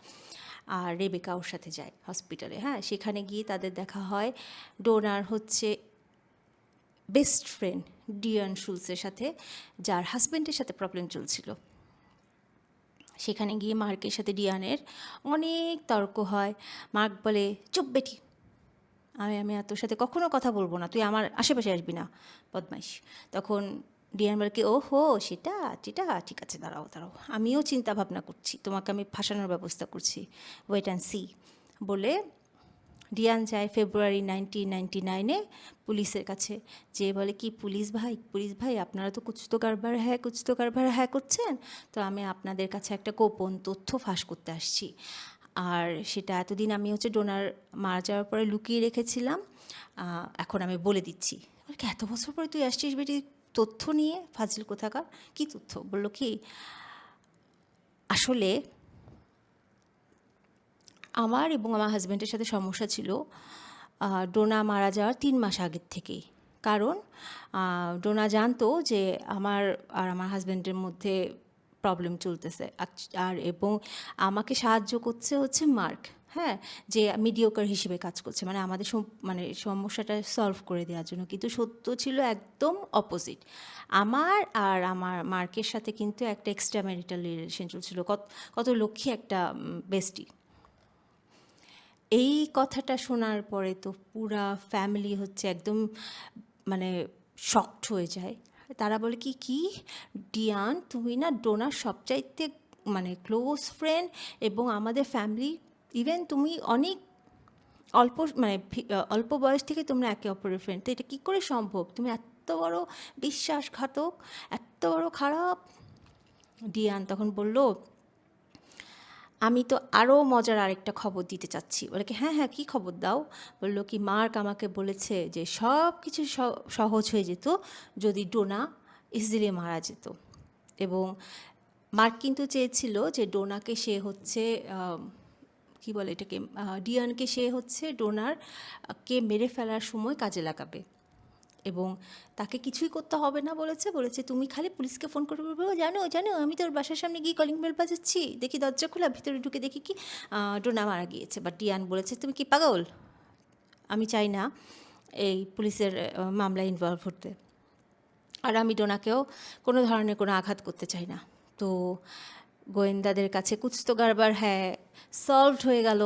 আর রেবেকা ওর সাথে যায় হসপিটালে। হ্যাঁ, সেখানে গিয়ে তাদের দেখা হয় ডোনার হচ্ছে বেস্ট ফ্রেন্ড ডিয়ান শুলসের সাথে, যার হাজব্যান্ডের সাথে প্রবলেম চলছিল। সেখানে গিয়ে মার্কের সাথে ডিয়ানের অনেক তর্ক হয়। মার্ক বলে চুপ বেটি, আমি আর তোর সাথে কখনো কথা বলবো না, তুই আমার আশেপাশে আসবি না, বদমাইশ। তখন ডিয়ান বলে কি ও হো সেটা টিটা, ঠিক আছে দাঁড়াও দাঁড়াও, আমিও চিন্তা ভাবনা করছি, তোমাকে আমি ফাঁসানোর ব্যবস্থা করছি, ওয়েট অ্যান্ড সি। বলে ডিয়ান যায় ফেব্রুয়ারি 1999-এ পুলিশের কাছে, যে বলে কি পুলিশ ভাই আপনারা তো কুছ তো কারবার হ্যাঁ করছেন, তো আমি আপনাদের কাছে একটা গোপন তথ্য ফাঁস করতে আসছি। আর সেটা এতদিন আমি হচ্ছে ডোনার মারা যাওয়ার পরে লুকিয়ে রেখেছিলাম, এখন আমি বলে দিচ্ছি। এত বছর পরে তুই আসছিস বেটি তথ্য নিয়ে, ফাজিল কোথাকার, কী তথ্য? বললো কি আসলে আমার এবং আমার হাজব্যান্ডের সাথে সমস্যা ছিল ডোনা মারা যাওয়ার ৩ মাস আগের থেকেই। কারণ ডোনা জানতো যে আমার আর আমার হাজব্যান্ডের মধ্যে প্রবলেম চলতেছে। আর এবং আমাকে সাহায্য করছে হচ্ছে মার্ক, হ্যাঁ? যে মিডিওকার হিসেবে কাজ করছে। মানে আমাদের মানে সমস্যাটা সলভ করে দেওয়ার জন্য। কিন্তু সত্য ছিল একদম অপোজিট। আমার আর আমার মার্কের সাথে কিন্তু একটা এক্সট্রা ম্যারিটাল রিলেশন চলছিল। কত লক্ষ্মী একটা বেস্টি। এই কথাটা শোনার পরে তো পুরা ফ্যামিলি হচ্ছে একদম মানে শকড হয়ে যায়। তারা বলে কি ডিয়ান তুমি না ডোনার সবচাইতে মানে ক্লোজ ফ্রেন্ড এবং আমাদের ফ্যামিলি ইভেন তুমি অনেক অল্প মানে অল্প বয়স থেকে তোমরা একে অপরের ফ্রেন্ড, তো এটা কী করে সম্ভব? তুমি এত বড় বিশ্বাসঘাতক, এত বড় খারাপ। ডিয়ান তখন বলল, আমি তো আরও মজার আরেকটা খবর দিতে চাচ্ছি। বলে কি হ্যাঁ কী খবর দাও? বললো কি মার্ক আমাকে বলেছে যে সব কিছু সহজ হয়ে যেত যদি ডোনা ইজিলি মারা যেত। এবং মার্ক কিন্তু চেয়েছিল যে ডোনাকে সে হচ্ছে কী বলে এটাকে, ডিয়ানকে সে হচ্ছে ডোনার কে মেরে ফেলার সময় কাজে লাগাবে এবং তাকে কিছুই করতে হবে না বলেছে তুমি খালি পুলিশকে ফোন করে বলবো জানো আমি তোর বাসার সামনে গিয়ে কলিং বেল বাজাচ্ছি, দেখি দরজা খোলা, ভিতরে ঢুকে দেখি কি ডোনা মারা গিয়েছে। বাট ডিয়ান বলেছে তুমি কি পাগল, আমি চাই না এই পুলিশের মামলায় ইনভলভ হতে, আর আমি ডোনাকেও কোনো ধরনের কোনো আঘাত করতে চাই না। তো গোয়েন্দাদের কাছে কুছ তো গড়বড় হ্যাঁ সলভড হয়ে গেল,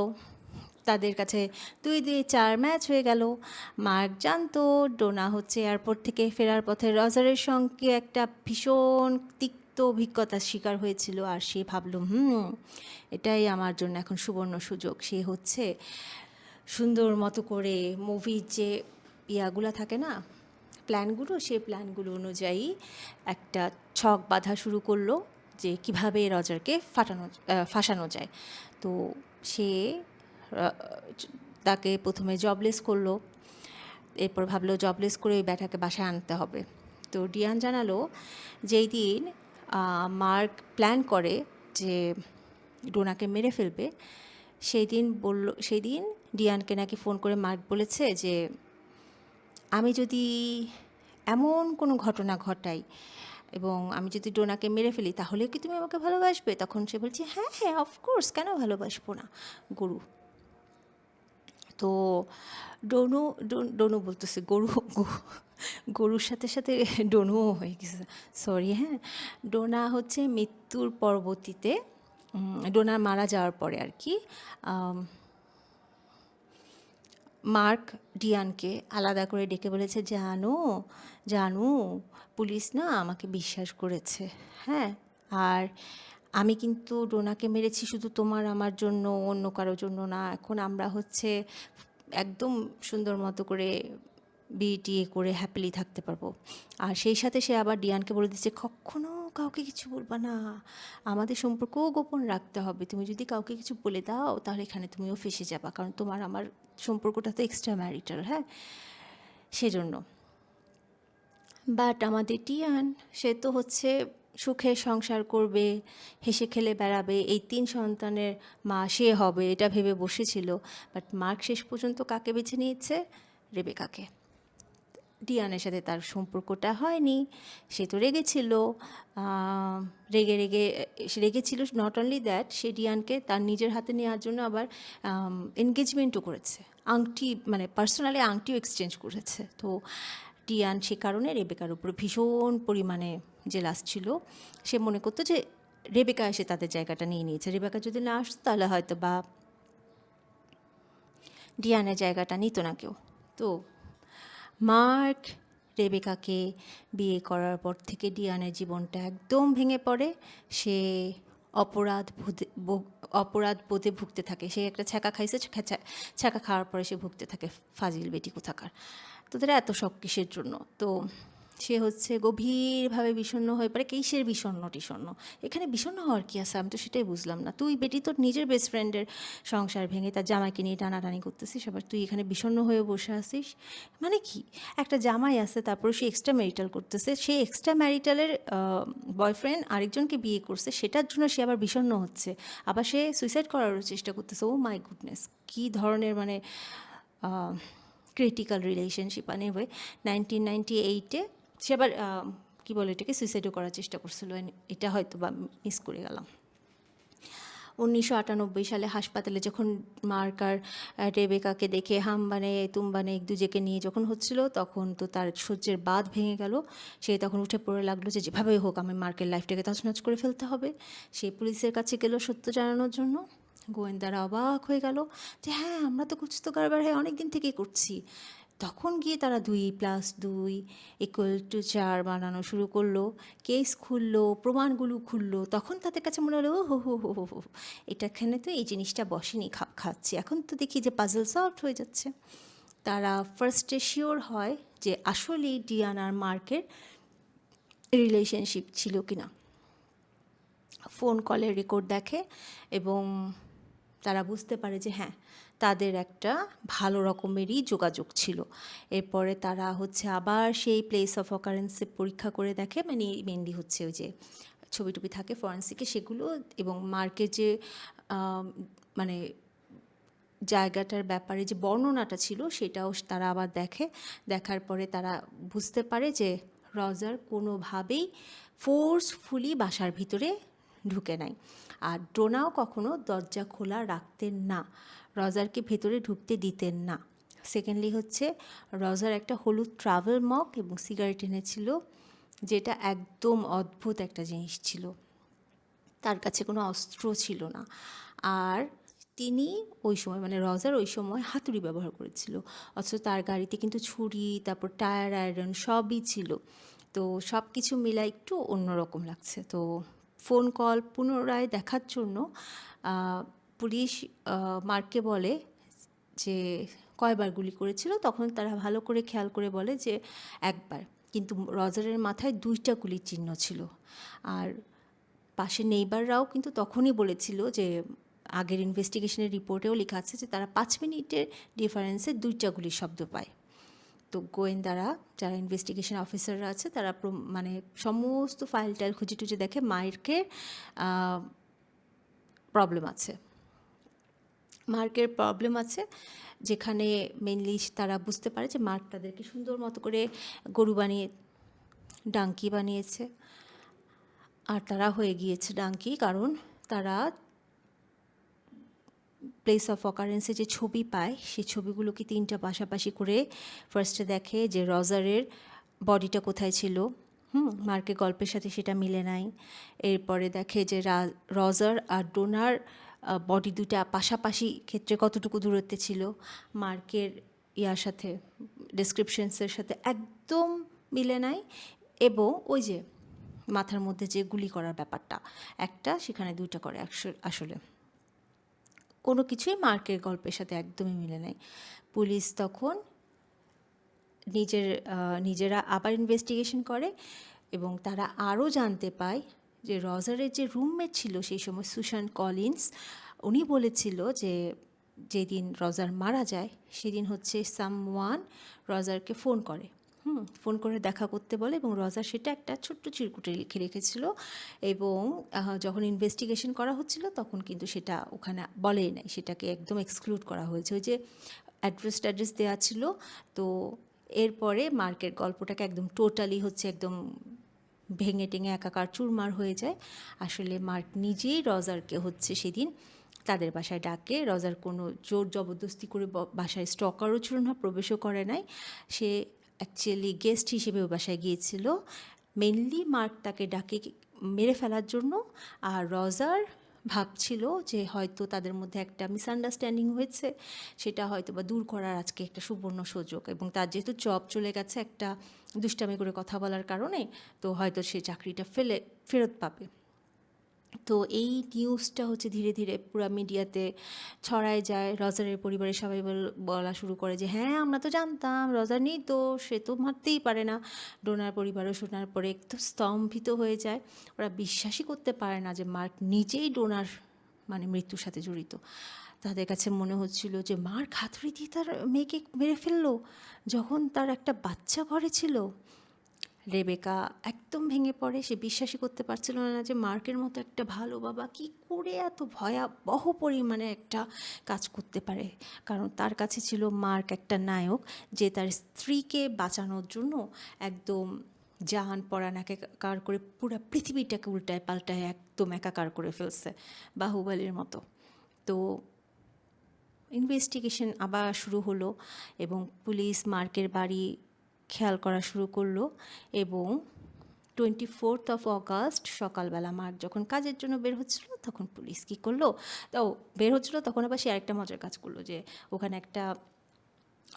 তাদের কাছে 2-2-4 ম্যাচ হয়ে গেল। মার্ক জানতো ডোনা হচ্ছে এয়ারপোর্ট থেকে ফেরার পথে রজারের সঙ্গে একটা ভীষণ তিক্ত অভিজ্ঞতার শিকার হয়েছিল, আর সে ভাবল এটাই আমার জন্য এখন সুবর্ণ সুযোগ। সে হচ্ছে সুন্দর মতো করে মুভির যে ইয়াগুলো থাকে না প্ল্যানগুলো, সেই প্ল্যানগুলো অনুযায়ী একটা ছক বাঁধা শুরু করলো যে কিভাবে রজারকে ফাঁসানো যায়। তো সে তাকে প্রথমে জবলেস করলো, এরপর ভাবলো জবলেস করে ওই ব্যাটাকে বাসায় আনতে হবে। তো ডিয়ান জানালো যেই দিন মার্ক প্ল্যান করে যে ডোনাকে মেরে ফেলবে, সেই দিন ডিয়ানকে নাকি ফোন করে মার্ক বলেছে যে আমি যদি এমন কোনো ঘটনা ঘটাই এবং আমি যদি ডোনাকে মেরে ফেলি তাহলে কি তুমি আমাকে ভালোবাসবে? তখন সে বলছে হ্যাঁ অফকোর্স, কেন ভালোবাসবো না, গরু। তো ডনু বলতেছে গরুর সাথে সাথে ডনুও হয়ে গেছে, সরি হ্যাঁ। ডোনা হচ্ছে মৃত্যুর পরবর্তীতে ডোনা মারা যাওয়ার পরে আর কি মার্ক ডিয়ানকে আলাদা করে ডেকে বলেছে জানো পুলিশ না আমাকে বিশ্বাস করেছে, হ্যাঁ, আর আমি কিন্তু ডোনাকে মেরেছি শুধু তোমার আমার জন্য, অন্য কারোর জন্য না। এখন আমরা হচ্ছে একদম সুন্দর মতো করে বিয়ে করে হ্যাপিলি থাকতে পারবো। আর সেই সাথে সে আবার ডিয়ানকে বলে দিচ্ছে কখনো কাউকে কিছু বলবা না, আমাদের সম্পর্কও গোপন রাখতে হবে, তুমি যদি কাউকে কিছু বলে দাও তাহলে এখানে তুমিও ফেসে যাবা, কারণ তোমার আমার সম্পর্কটা তো এক্সট্রা ম্যারিটাল, হ্যাঁ, সেজন্য। বাট আমাদের ডিয়ান সে তো হচ্ছে সুখে সংসার করবে, হেসে খেলে বেড়াবে, এই 3 সন্তানের মা সে হবে এটা ভেবে বসেছিল। বাট মার্ক শেষ পর্যন্ত কাকে বেছে নিয়েছে? রেবেকাকে। ডিয়ানের সাথে তার সম্পর্কটা হয়নি, সে তো রেগেছিল, রেগেছিল। নট অনলি দ্যাট, সে ডিয়ানকে তার নিজের হাতে নেওয়ার জন্য আবার এনগেজমেন্টও করেছে, আংটি মানে পার্সোনালি আংটিও এক্সচেঞ্জ করেছে। তো ডিয়ান সে কারণে রেবেকার উপর ভীষণ পরিমাণে জেলাস ছিল। সে মনে করতো যে রেবেকা এসে তাদের জায়গাটা নিয়ে নিয়েছে, রেবেকা যদি না আসতো তাহলে হয়তো বা ডিয়ানের জায়গাটা নিত না কেউ। তো মার্ক রেবেকাকে বিয়ে করার পর থেকে ডিয়ানের জীবনটা একদম ভেঙে পড়ে। সে অপরাধ বোধে ভুগতে থাকে। সে একটা ছ্যাঁকা খাইছে, ছ্যাঁকা খাওয়ার পরে সে ভুগতে থাকে, ফাজিল বেটি কোথাকার, তোদের এত শখ কিসের জন্য? তো সে হচ্ছে গভীরভাবে বিষণ্ণ হয়ে পড়ে। কিসের বিষণ্ণ-টিষণ্ণ? এখানে বিষণ্ণ হওয়ার কি আছে? আমি তো সেটাই বুঝলাম না। তুই বেটি তোর নিজের বেস্ট ফ্রেন্ডের সংসার ভেঙে তার জামাইকে নিয়ে টানাটানি করতেছিস, আবার তুই এখানে বিষণ্ণ হয়ে বসে আছিস। মানে কি? একটা জামাই আছে, তারপরে সে এক্সট্রা ম্যারিটাল করতেছে। সে এক্সট্রা ম্যারিটালের বয়ফ্রেন্ড আরেকজনকে বিয়ে করছে, সেটার জন্য সে আবার বিষণ্ণ হচ্ছে। আবার সে সুইসাইড করারও চেষ্টা করতেছে। ওহ মাই গুডনেস! কি ধরনের মানে ক্রিটিক্যাল রিলেশনশিপ। এনিওয়ে 1998 এ সে আবার কী বলে এটাকে, সুইসাইডও করার চেষ্টা করছিল। এটা হয়তো বা মিস করে গেলাম। 1998 সালে হাসপাতালে যখন মার্ক আর রেবেকাকে দেখে হামবানে তুমবানে এক দুজেকে নিয়ে যখন হচ্ছিল, তখন তো তার সহ্যের বাঁধ ভেঙে গেল। সে তখন উঠে পড়ে লাগলো যে যেভাবেই হোক আমি মার্কের লাইফটাকে তছনছ করে ফেলতে হবে। সে পুলিশের কাছে গেল সত্য জানানোর জন্য। গোয়েন্দারা অবাক হয়ে গেল যে হ্যাঁ, আমরা তো কুছ তো কারবার হ্যাঁ অনেক দিন থেকেই করছি। তখন গিয়ে তারা 2+2=4 বানানো শুরু করলো, কেস খুললো, প্রমাণগুলো খুললো। তখন তাদের কাছে মনে হলো ও হো হো হো হো হো, এটাখানে তো এই জিনিসটা বসেনি, খাচ্ছি। এখন তো দেখি যে পাজল সলভ হয়ে যাচ্ছে। তারা ফার্স্টে শিওর হয় যে আসলেই ডিয়ান আর মার্কের রিলেশনশিপ ছিল কিনা। ফোন কলের রেকর্ড দেখে এবং তারা বুঝতে পারে যে হ্যাঁ, তাদের একটা ভালো রকমেরই যোগাযোগ ছিল। এরপরে তারা হচ্ছে আবার সেই প্লেস অফ অকারেন্সে পরীক্ষা করে দেখে, মানে মেনলি হচ্ছে ওই যে ছবি টবি থাকে ফরেন্সিকে সেগুলো, এবং মার্কের যে মানে জায়গাটার ব্যাপারে যে বর্ণনাটা ছিল সেটাও তারা আবার দেখে। দেখার পরে তারা বুঝতে পারে যে রজার কোনোভাবেই ফোর্সফুলি বাসার ভিতরে ঢুকে নাই। আর ডোনাও কখনো দরজা খোলা রাখতেন না, রজারকে ভেতরে ঢুকতে দিতেন না। সেকেন্ডলি হচ্ছে রজার একটা হলুদ ট্রাভেল মগ এবং সিগারেট এনেছিল, যেটা একদম অদ্ভুত একটা জিনিস ছিল। তার কাছে কোনো অস্ত্র ছিল না। আর তিনি ওই সময় মানে রজার ওই সময় হাতুড়ি ব্যবহার করেছিল, অথচ তার গাড়িতে কিন্তু ছুরি, তারপর টায়ার আয়রন সবই ছিল। তো সব কিছু মিলা একটু অন্যরকম লাগছে। তো ফোন কল পুনরায় দেখার জন্য পুলিশ মার্ককে বলে যে কয়বার গুলি করেছিল। তখন তারা ভালো করে খেয়াল করে বলে যে একবার, কিন্তু রজারের মাথায় 2টা গুলির চিহ্ন ছিল। আর পাশে নেইবাররাও কিন্তু তখনই বলেছিল যে আগের ইনভেস্টিগেশনের রিপোর্টেও লেখা আছে যে তারা 5 মিনিটের ডিফারেন্সে 2টা গুলির শব্দ পায়। তো গোয়েন্দারা যারা ইনভেস্টিগেশন অফিসাররা আছে তারা মানে সমস্ত ফাইল টাইল খুঁজে টুজে দেখে মার্কের প্রবলেম আছে। মার্কের প্রবলেম আছে যেখানে মেনলি তারা বুঝতে পারে যে মার্ক তাদেরকে সুন্দর মতো করে গরু বানিয়ে ডাঙ্কি বানিয়েছে। আর তারা হয়ে গিয়েছে ডাঙ্কি, কারণ তারা প্লেস অফ অকারেন্সে যে ছবি পায় সেই ছবিগুলোকে 3টা পাশাপাশি করে ফার্স্টে দেখে যে রজারের বডিটা কোথায় ছিল। মার্কের গল্পের সাথে সেটা মিলে নাই। এরপরে দেখে যে রজার আর ডোনার বডি দুটা পাশাপাশি ক্ষেত্রে কতটুকু দূরত্বে ছিল, মার্কের ইয়ার সাথে ডেসক্রিপশনসের সাথে একদম মিলে নাই। এবং ওই যে মাথার মধ্যে যে গুলি করার ব্যাপারটা, একটা সেখানে 2টা করে আসলে কোনো কিছুই মার্কের গল্পের সাথে একদমই মিলে নাই। পুলিশ তখন নিজেরা আবার ইনভেস্টিগেশন করে এবং তারা আরও জানতে পায় যে রজারের যে রুমমেট ছিল সেই সময় সুশান কলিন্স, উনি বলেছিল যে যেদিন রজার মারা যায় সেদিন হচ্ছে সামওয়ান রজারকে ফোন করে, ফোন করে দেখা করতে বলে, এবং রজার সেটা একটা ছোট্ট চিরকুটে লিখে রেখেছিল। এবং যখন ইনভেস্টিগেশন করা হচ্ছিল তখন কিন্তু সেটা ওখানে বলেই নাই, সেটাকে একদম এক্সক্লুড করা হয়েছে। ওই যে অ্যাড্রেস দেওয়া ছিল। তো এরপরে মার্কের গল্পটাকে একদম টোটালি হচ্ছে একদম ভেঙে টেঙে একাকার চুরমার হয়ে যায়। আসলে মার্ক নিজেই রজারকে হচ্ছে সেদিন তাদের বাসায় ডাকে। রজার কোনো জোর জবরদস্তি করে বাসায় স্টকারও ছিল না, প্রবেশও করে নাই। সে অ্যাকচুয়ালি গেস্ট হিসেবে ওই বাসায় গিয়েছিল। মেনলি মার্ক তাকে ডাকে মেরে ফেলার জন্য, আর রজার ভাবছিল যে হয়তো তাদের মধ্যে একটা মিসআন্ডারস্ট্যান্ডিং হয়েছে, সেটা হয়তো বা দূর করার আজকে একটা সুবর্ণ সুযোগ, এবং তার যেহেতু জব চলে গেছে একটা দুষ্টামি করে কথা বলার কারণে, তো হয়তো সে চাকরিটা ফেরত পাবে। তো এই নিউজটা হচ্ছে ধীরে ধীরে পুরা মিডিয়াতে ছড়ায় যায়। রজারের পরিবারের সবাই বলা শুরু করে যে হ্যাঁ আমরা তো জানতাম রজার নেই তো, সে তো মারতেই পারে না। ডোনার পরিবারও শোনার পরে একটু স্তম্ভিত হয়ে যায়। ওরা বিশ্বাসই করতে পারে না যে মার্ক নিজেই ডোনার মানে মৃত্যুর সাথে জড়িত। তাদের কাছে মনে হচ্ছিল যে মার্ক হাতুড়ি দিয়ে তার মেয়েকে মেরে ফেললো যখন তার একটা বাচ্চা ঘরে ছিল। রেবেকা একদম ভেঙে পড়ে। সে বিশ্বাসই করতে পারছিল না যে মার্কের মতো একটা ভালো বাবা কী করে এত ভয়াবহ পরিমাণে একটা কাজ করতে পারে। কারণ তার কাছে ছিল মার্ক একটা নায়ক, যে তার স্ত্রীকে বাঁচানোর জন্য একদম জাহান পরাণ একাকার করে পুরো পৃথিবীটাকে উল্টায় পাল্টায় একদম একাকার করে ফেলছে, বাহুবলীর মতো। তো ইনভেস্টিগেশন আবার শুরু হলো এবং পুলিশ মার্কের বাড়ি খেয়াল করা শুরু করলো। এবং 24 অগাস্ট সকালবেলা মার্ক যখন কাজের জন্য বের হচ্ছিল তখন পুলিশ কী করলো, তাও বের হচ্ছিল তখন আবার সে আরেকটা মজার কাজ করলো যে ওখানে একটা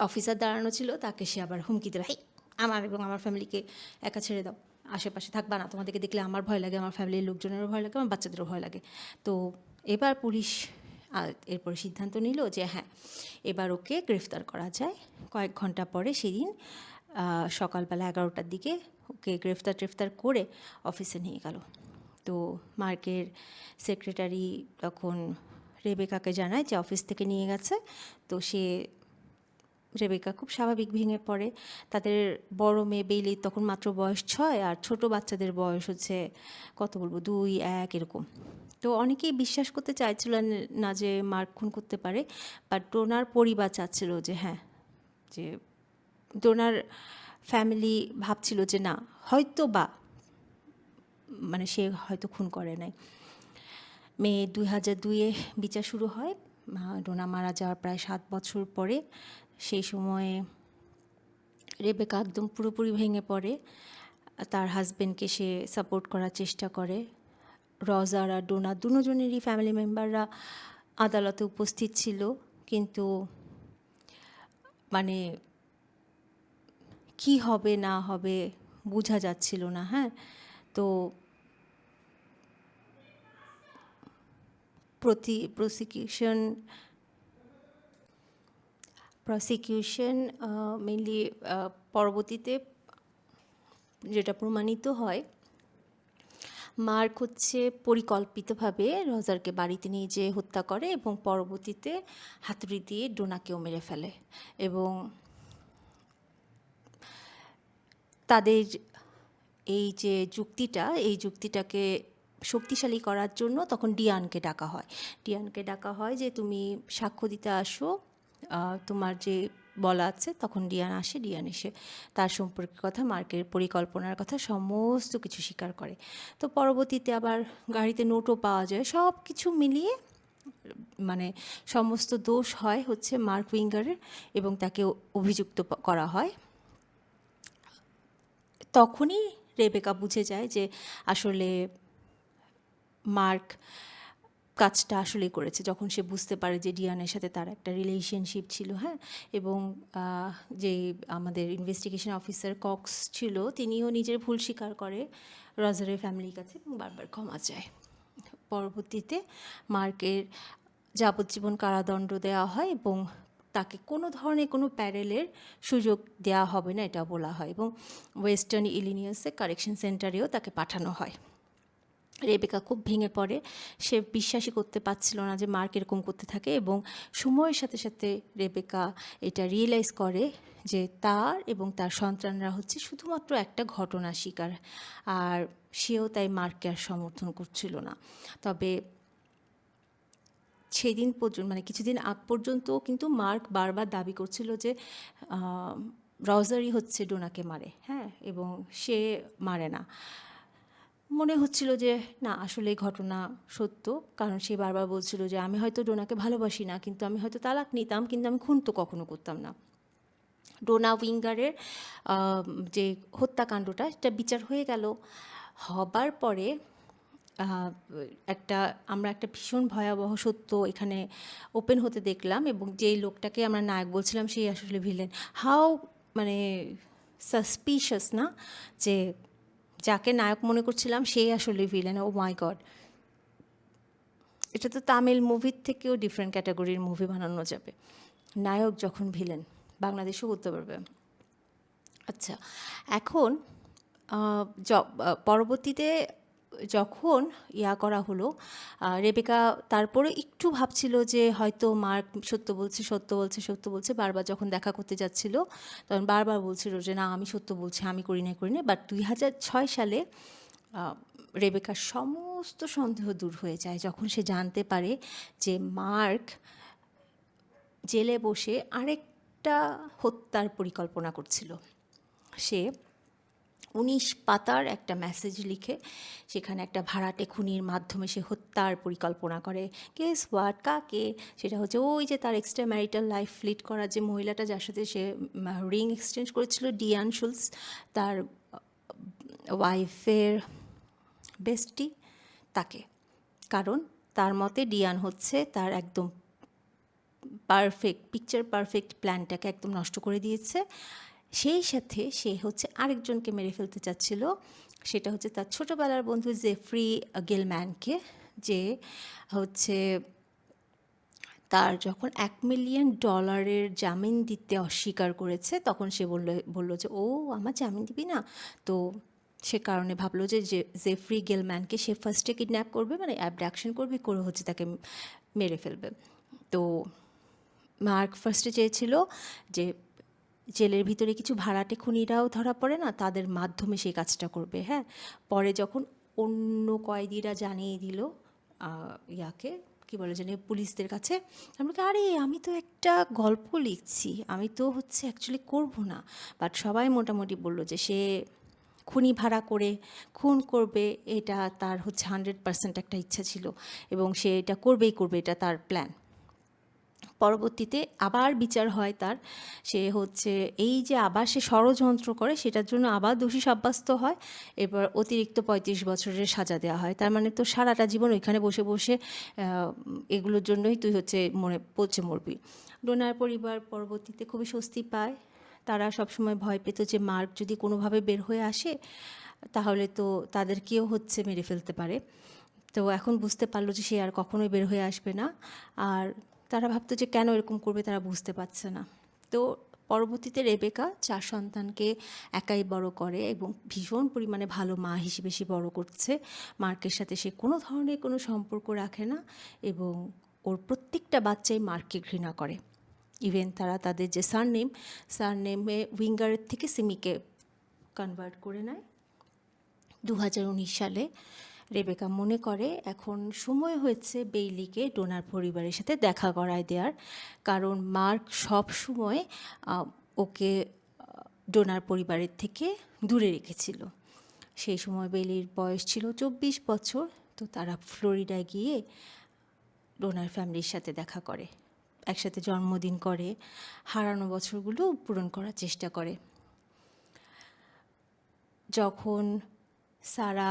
অফিসার দাঁড়ানো ছিল, তাকে সে আবার হুমকি দিল, হেই আমার এবং আমার ফ্যামিলিকে একা ছেড়ে দাও, আশেপাশে থাকবা না, তোমাদেরকে দেখলে আমার ভয় লাগে, আমার ফ্যামিলির লোকজনেরও ভয় লাগে, আমার বাচ্চাদেরও ভয় লাগে। তো এবার পুলিশ এরপরে সিদ্ধান্ত নিল যে হ্যাঁ এবার ওকে গ্রেফতার করা যায়। কয়েক ঘন্টা পরে সেদিন সকালবেলা 11টার দিকে ওকে গ্রেফতার করে অফিসে নিয়ে গেল। তো মার্কের সেক্রেটারি তখন রেবেকাকে জানায় যে অফিস থেকে নিয়ে গেছে। তো রেবেকা খুব স্বাভাবিক ভেঙে পড়ে। তাদের বড় মেয়ে বেইলি তখন মাত্র বয়স 6 আর ছোট বাচ্চাদের বয়স হচ্ছে কত বলবো 2, 1 এরকম। তো অনেকেই বিশ্বাস করতে চাইছিলেন না যে মার্ক খুন করতে পারে, বাট ডোনার পরিবার চাচ্ছিল যে হ্যাঁ, যে ডোনার ফ্যামিলি ভাবছিল যে না হয়তো বা মানে সে হয়তো খুন করে নাই। মে 2002-এ বিচার শুরু হয় ডোনা মারা যাওয়ার প্রায় 7 বছর পরে। সেই সময়ে রেবেকা একদম পুরোপুরি ভেঙে পড়ে। তার হাজব্যান্ডকে সে সাপোর্ট করার চেষ্টা করে। রজার আর ডোনা দুজনেরই ফ্যামিলি মেম্বাররা আদালতে উপস্থিত ছিল, কিন্তু মানে কি হবে না হবে বোঝা যাচ্ছিল না। হ্যাঁ, তো প্রসিকিউশন মেনলি পরবর্তীতে যেটা প্রমাণিত হয়, মার্ক হচ্ছে পরিকল্পিতভাবে রজারকে বাড়িতে নিয়ে যেয়ে হত্যা করে এবং পরবর্তীতে হাতুড়ি দিয়ে ডোনাকেও মেরে ফেলে। এবং তাদের এই যে এই যুক্তিটাকে শক্তিশালী করার জন্য তখন ডিয়ানকে ডাকা হয় যে তুমি সাক্ষ্য দিতে আসো, তোমার যে বলা আছে। তখন ডিয়ান আসে, ডিয়ান এসে তার সম্পর্কের কথা, মার্কের পরিকল্পনার কথা সমস্ত কিছু স্বীকার করে। তো পরবর্তীতে আবার গাড়িতে নোটও পাওয়া যায়, সব কিছু মিলিয়ে মানে সমস্ত দোষ হয় হচ্ছে মার্ক উইঙ্গারের এবং তাকে অভিযুক্ত করা হয়। তখনই রেবেকা বুঝে যায় যে আসলে মার্ক কাজটা আসলেই করেছে, যখন সে বুঝতে পারে যে ডিয়ানের সাথে তার একটা রিলেশনশিপ ছিল। হ্যাঁ, এবং যে আমাদের ইনভেস্টিগেশন অফিসার কক্স ছিল তিনিও নিজের ভুল স্বীকার করে রজারের ফ্যামিলির কাছে এবং বারবার ক্ষমা চায়। পরবর্তীতে মার্কের যাবজ্জীবন কারাদণ্ড দেওয়া হয় এবং তাকে কোনো ধরনের কোনো প্যারেলের সুযোগ দেওয়া হবে না এটা বলা হয়, এবং ওয়েস্টার্ন ইলিনিয়াসে কারেকশন সেন্টারেও তাকে পাঠানো হয়। রেবেকা খুব ভেঙে পড়ে। সে বিশ্বাসই করতে পারছিল না যে মার্ক এরকম করতে থাকে, এবং সময়ের সাথে সাথে রেবেকা এটা রিয়েলাইজ করে যে তার এবং তার সন্তানরা হচ্ছে শুধুমাত্র একটা ঘটনার শিকার, আর সেও তাই মার্ককে আর সমর্থন করছিল না। তবে সেদিন পর্যন্ত মানে কিছুদিন আগ পর্যন্ত কিন্তু মার্ক বারবার দাবি করছিল যে রজারই হচ্ছে ডোনাকে মারে। হ্যাঁ, এবং সে মারে না। মনে হচ্ছিল যে না আসলে এই ঘটনা সত্য, কারণ সে বারবার বলছিল যে আমি হয়তো ডোনাকে ভালোবাসি না, কিন্তু আমি হয়তো তালাক নিতাম, কিন্তু আমি খুন তো কখনো করতাম না। ডোনা উইঙ্গারের যে হত্যাকাণ্ডটা এটা বিচার হয়ে গেল। হবার পরে আমরা একটা ভীষণ ভয়াবহ সত্য এখানে ওপেন হতে দেখলাম, এবং যেই লোকটাকে আমরা নায়ক বলছিলাম সেই আসলে ভিলেন। হাউ মানে সাসপিশিয়াস না, যে যাকে নায়ক মনে করছিলাম সেই আসলে ভিলেন। ও মাই গড! এটা তো তামিল মুভির থেকেও ডিফারেন্ট ক্যাটাগরির মুভি বানানো যাবে। নায়ক যখন ভিলেন, বাংলাদেশেও করতে পারবে। আচ্ছা, এখন পরবর্তীতে যখন করা হলো, রেবেকা তারপরে একটু ভাবছিল যে হয়তো মার্ক সত্য বলছে, সত্য বলছে, সত্য বলছে। বারবার যখন দেখা করতে যাচ্ছিল, তখন বারবার বলছিল যে না, আমি সত্য বলছি, আমি করি না, করি না। বাট 2006 সালে রেবেকার সমস্ত সন্দেহ দূর হয়ে যায় যখন সে জানতে পারে যে মার্ক জেলে বসে আরেকটা হত্যার পরিকল্পনা করছিল। সে 19 পাতার একটা মেসেজ লিখে সেখানে একটা ভাড়াটে খুনির মাধ্যমে সে হত্যার পরিকল্পনা করে। Guess what? কাকে? সেটা হচ্ছে ওই যে তার এক্সট্রা ম্যারিটাল লাইফ লিড করা যে মহিলাটা, যার সাথে সে রিং এক্সচেঞ্জ করেছিল, ডিয়ান শুলস, তার ওয়াইফের বেস্টি, তাকে। কারণ তার মতে ডিয়ান হচ্ছে তার একদম পারফেক্ট পিকচার পারফেক্ট প্ল্যানটাকে একদম নষ্ট করে দিয়েছে। সেই সাথে সে হচ্ছে আরেকজনকে মেরে ফেলতে চাচ্ছিল, সেটা হচ্ছে তার ছোটোবেলার বন্ধু জেফ্রি গিলম্যানকে, যে হচ্ছে তার যখন $1 মিলিয়ন জামিন দিতে অস্বীকার করেছে, তখন সে বললো যে ও আমার জামিন দিবি না। তো সে কারণে ভাবলো যে জেফ্রি গিলম্যানকে সে ফার্স্টে কিডন্যাপ করবে, মানে অ্যাবডাকশন করবে, করে হচ্ছে তাকে মেরে ফেলবে। তো মার্ক ফার্স্টে চেয়েছিল যে জেলের ভিতরে কিছু ভাড়াটে খুনিরাও ধরা পড়ে না, তাদের মাধ্যমে সেই কাজটা করবে। হ্যাঁ, পরে যখন অন্য কয়েদিরা জানিয়ে দিল কী বলে জানি পুলিশদের কাছে, আমরা আরে আমি তো একটা গল্প লিখছি, আমি তো হচ্ছে অ্যাকচুয়ালি করবো না। বাট সবাই মোটামুটি বলল যে সে খুনি ভাড়া করে খুন করবে, এটা তার হচ্ছে 100% একটা ইচ্ছা ছিল এবং সে এটা করবেই করবে, এটা তার প্ল্যান। পরবর্তীতে আবার বিচার হয় তার, সে হচ্ছে এই যে আবার সে ষড়যন্ত্র করে সেটার জন্য আবার দোষী সাব্যস্ত হয়। এবার অতিরিক্ত 35 বছরের সাজা দেওয়া হয়। তার মানে তো সারাটা জীবন ওইখানে বসে বসে এগুলোর জন্যই তুই হচ্ছে পচে মরবি। ডোনার পরিবার পরবর্তীতে খুবই স্বস্তি পায়। তারা সবসময় ভয় পেত যে মার্ক যদি কোনোভাবে বের হয়ে আসে তাহলে তো তাদেরকেও হচ্ছে মেরে ফেলতে পারে। তো এখন বুঝতে পারলো যে সে আর কখনোই বের হয়ে আসবে না। আর তারা ভাবতো যে কেন এরকম করবে, তারা বুঝতে পারছে না। তো পরবর্তীতে রেবেকা 4 সন্তানকে একাই বড় করে এবং ভীষণ পরিমাণে ভালো মা হিসেবে সে বড় করছে। মার্কের সাথে সে কোনো ধরনের কোনো সম্পর্ক রাখে না এবং ওর প্রত্যেকটা বাচ্চাই মার্ককে ঘৃণা করে। ইভেন তারা তাদের যে সারনেমে উইঙ্গারের থেকে সিমিকে কনভার্ট করে নেয়। 2019 সালে রেবেকা মনে করে এখন সময় হয়েছে বেইলিকে ডোনার পরিবারের সাথে দেখা করায় দেওয়ার, কারণ মার্ক সব সময় ওকে ডোনার পরিবারের থেকে দূরে রেখেছিল। সেই সময় বেইলির বয়স ছিল 24 বছর। তো তারা ফ্লোরিডায় গিয়ে ডোনার ফ্যামিলির সাথে দেখা করে, একসাথে জন্মদিন করে, হারানো বছরগুলো পূরণ করার চেষ্টা করে। যখন সারা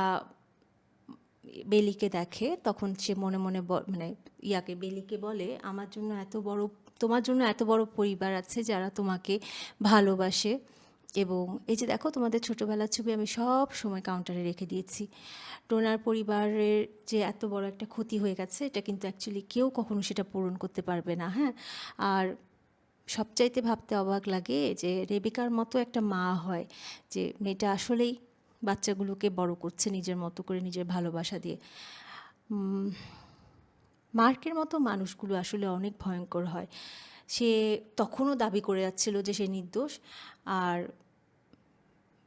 বেলিকে দেখে তখন সে মনে মনে মানে বেলিকে বলে, আমার জন্য তোমার জন্য এত বড় পরিবার আছে যারা তোমাকে ভালোবাসে, এবং এই যে দেখো তোমাদের ছোটোবেলার ছবি আমি সব সময় কাউন্টারে রেখে দিয়েছি। ডোনার পরিবারের যে এত বড় একটা ক্ষতি হয়ে গেছে, এটা কিন্তু অ্যাকচুয়ালি কেউ কখনো সেটা পূরণ করতে পারবে না। হ্যাঁ, আর সবচাইতে ভাবতে অবাক লাগে যে রেবেকার মতো একটা মা হয়, যে মেয়েটা আসলেই বাচ্চাগুলোকে বড় করছে নিজের মতো করে, নিজের ভালোবাসা দিয়ে। মার্কের মতো মানুষগুলো আসলে অনেক ভয়ঙ্কর হয়। সে তখনও দাবি করে যাচ্ছিল যে সে নির্দোষ, আর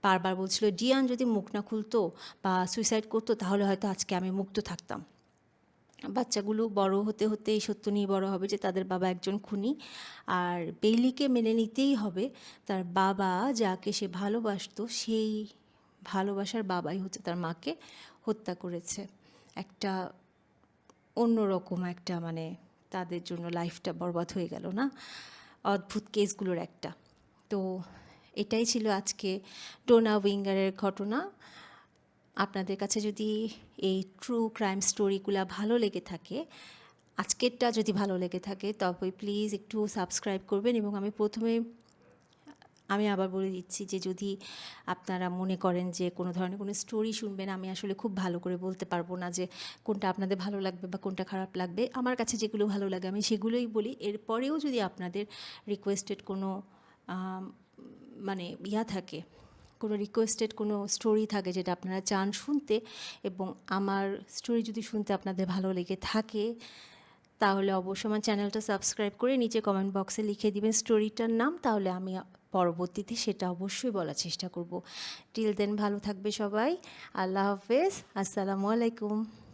বারবার বলছিল ডিয়ান যদি মুখ না খুলতো বা সুইসাইড করতো তাহলে হয়তো আজকে আমি মুক্ত থাকতাম। বাচ্চাগুলো বড় হতে হতে এই সত্য নিয়ে বড় হবে যে তাদের বাবা একজন খুনি, আর বেইলিকে মেনে নিতেই হবে তার বাবা যাকে সে ভালোবাসতো সেই ভালোবাসার বাবাই হচ্ছে তার মাকে হত্যা করেছে। একটা অন্যরকম একটা মানে তাদের জন্য লাইফটা বরবাদ হয়ে গেল না, অদ্ভুত কেসগুলোর একটা। তো এটাই ছিল আজকে ডোনা উইঙ্গারের ঘটনা। আপনাদের কাছে যদি এই ট্রু ক্রাইম স্টোরিগুলো ভালো লেগে থাকে, আজকেরটা যদি ভালো লেগে থাকে তবে প্লিজ একটু সাবস্ক্রাইব করবেন। এবং আমি প্রথমে আমি আবার বলে দিচ্ছি যে যদি আপনারা মনে করেন যে কোনো ধরনের কোনো স্টোরি শুনবেন, আমি আসলে খুব ভালো করে বলতে পারবো না যে কোনটা আপনাদের ভালো লাগবে বা কোনটা খারাপ লাগবে। আমার কাছে যেগুলো ভালো লাগে আমি সেগুলোই বলি। এরপরেও যদি আপনাদের রিকোয়েস্টেড কোনো আম মানে থাকে, কোনো রিকোয়েস্টেড কোনো স্টোরি থাকে যেটা আপনারা চান শুনতে, এবং আমার স্টোরি যদি শুনতে আপনাদের ভালো লেগে থাকে, তাহলে অবশ্যই আমার চ্যানেলটা সাবস্ক্রাইব করে নিচে কমেন্ট বক্সে লিখে দিবেন স্টোরিটার নাম, তাহলে আমি পরবর্তীতে সেটা অবশ্যই বলার চেষ্টা করব। টিল দেন ভালো থাকবে সবাই। আল্লাহ হাফেজ। আসসালামু আলাইকুম।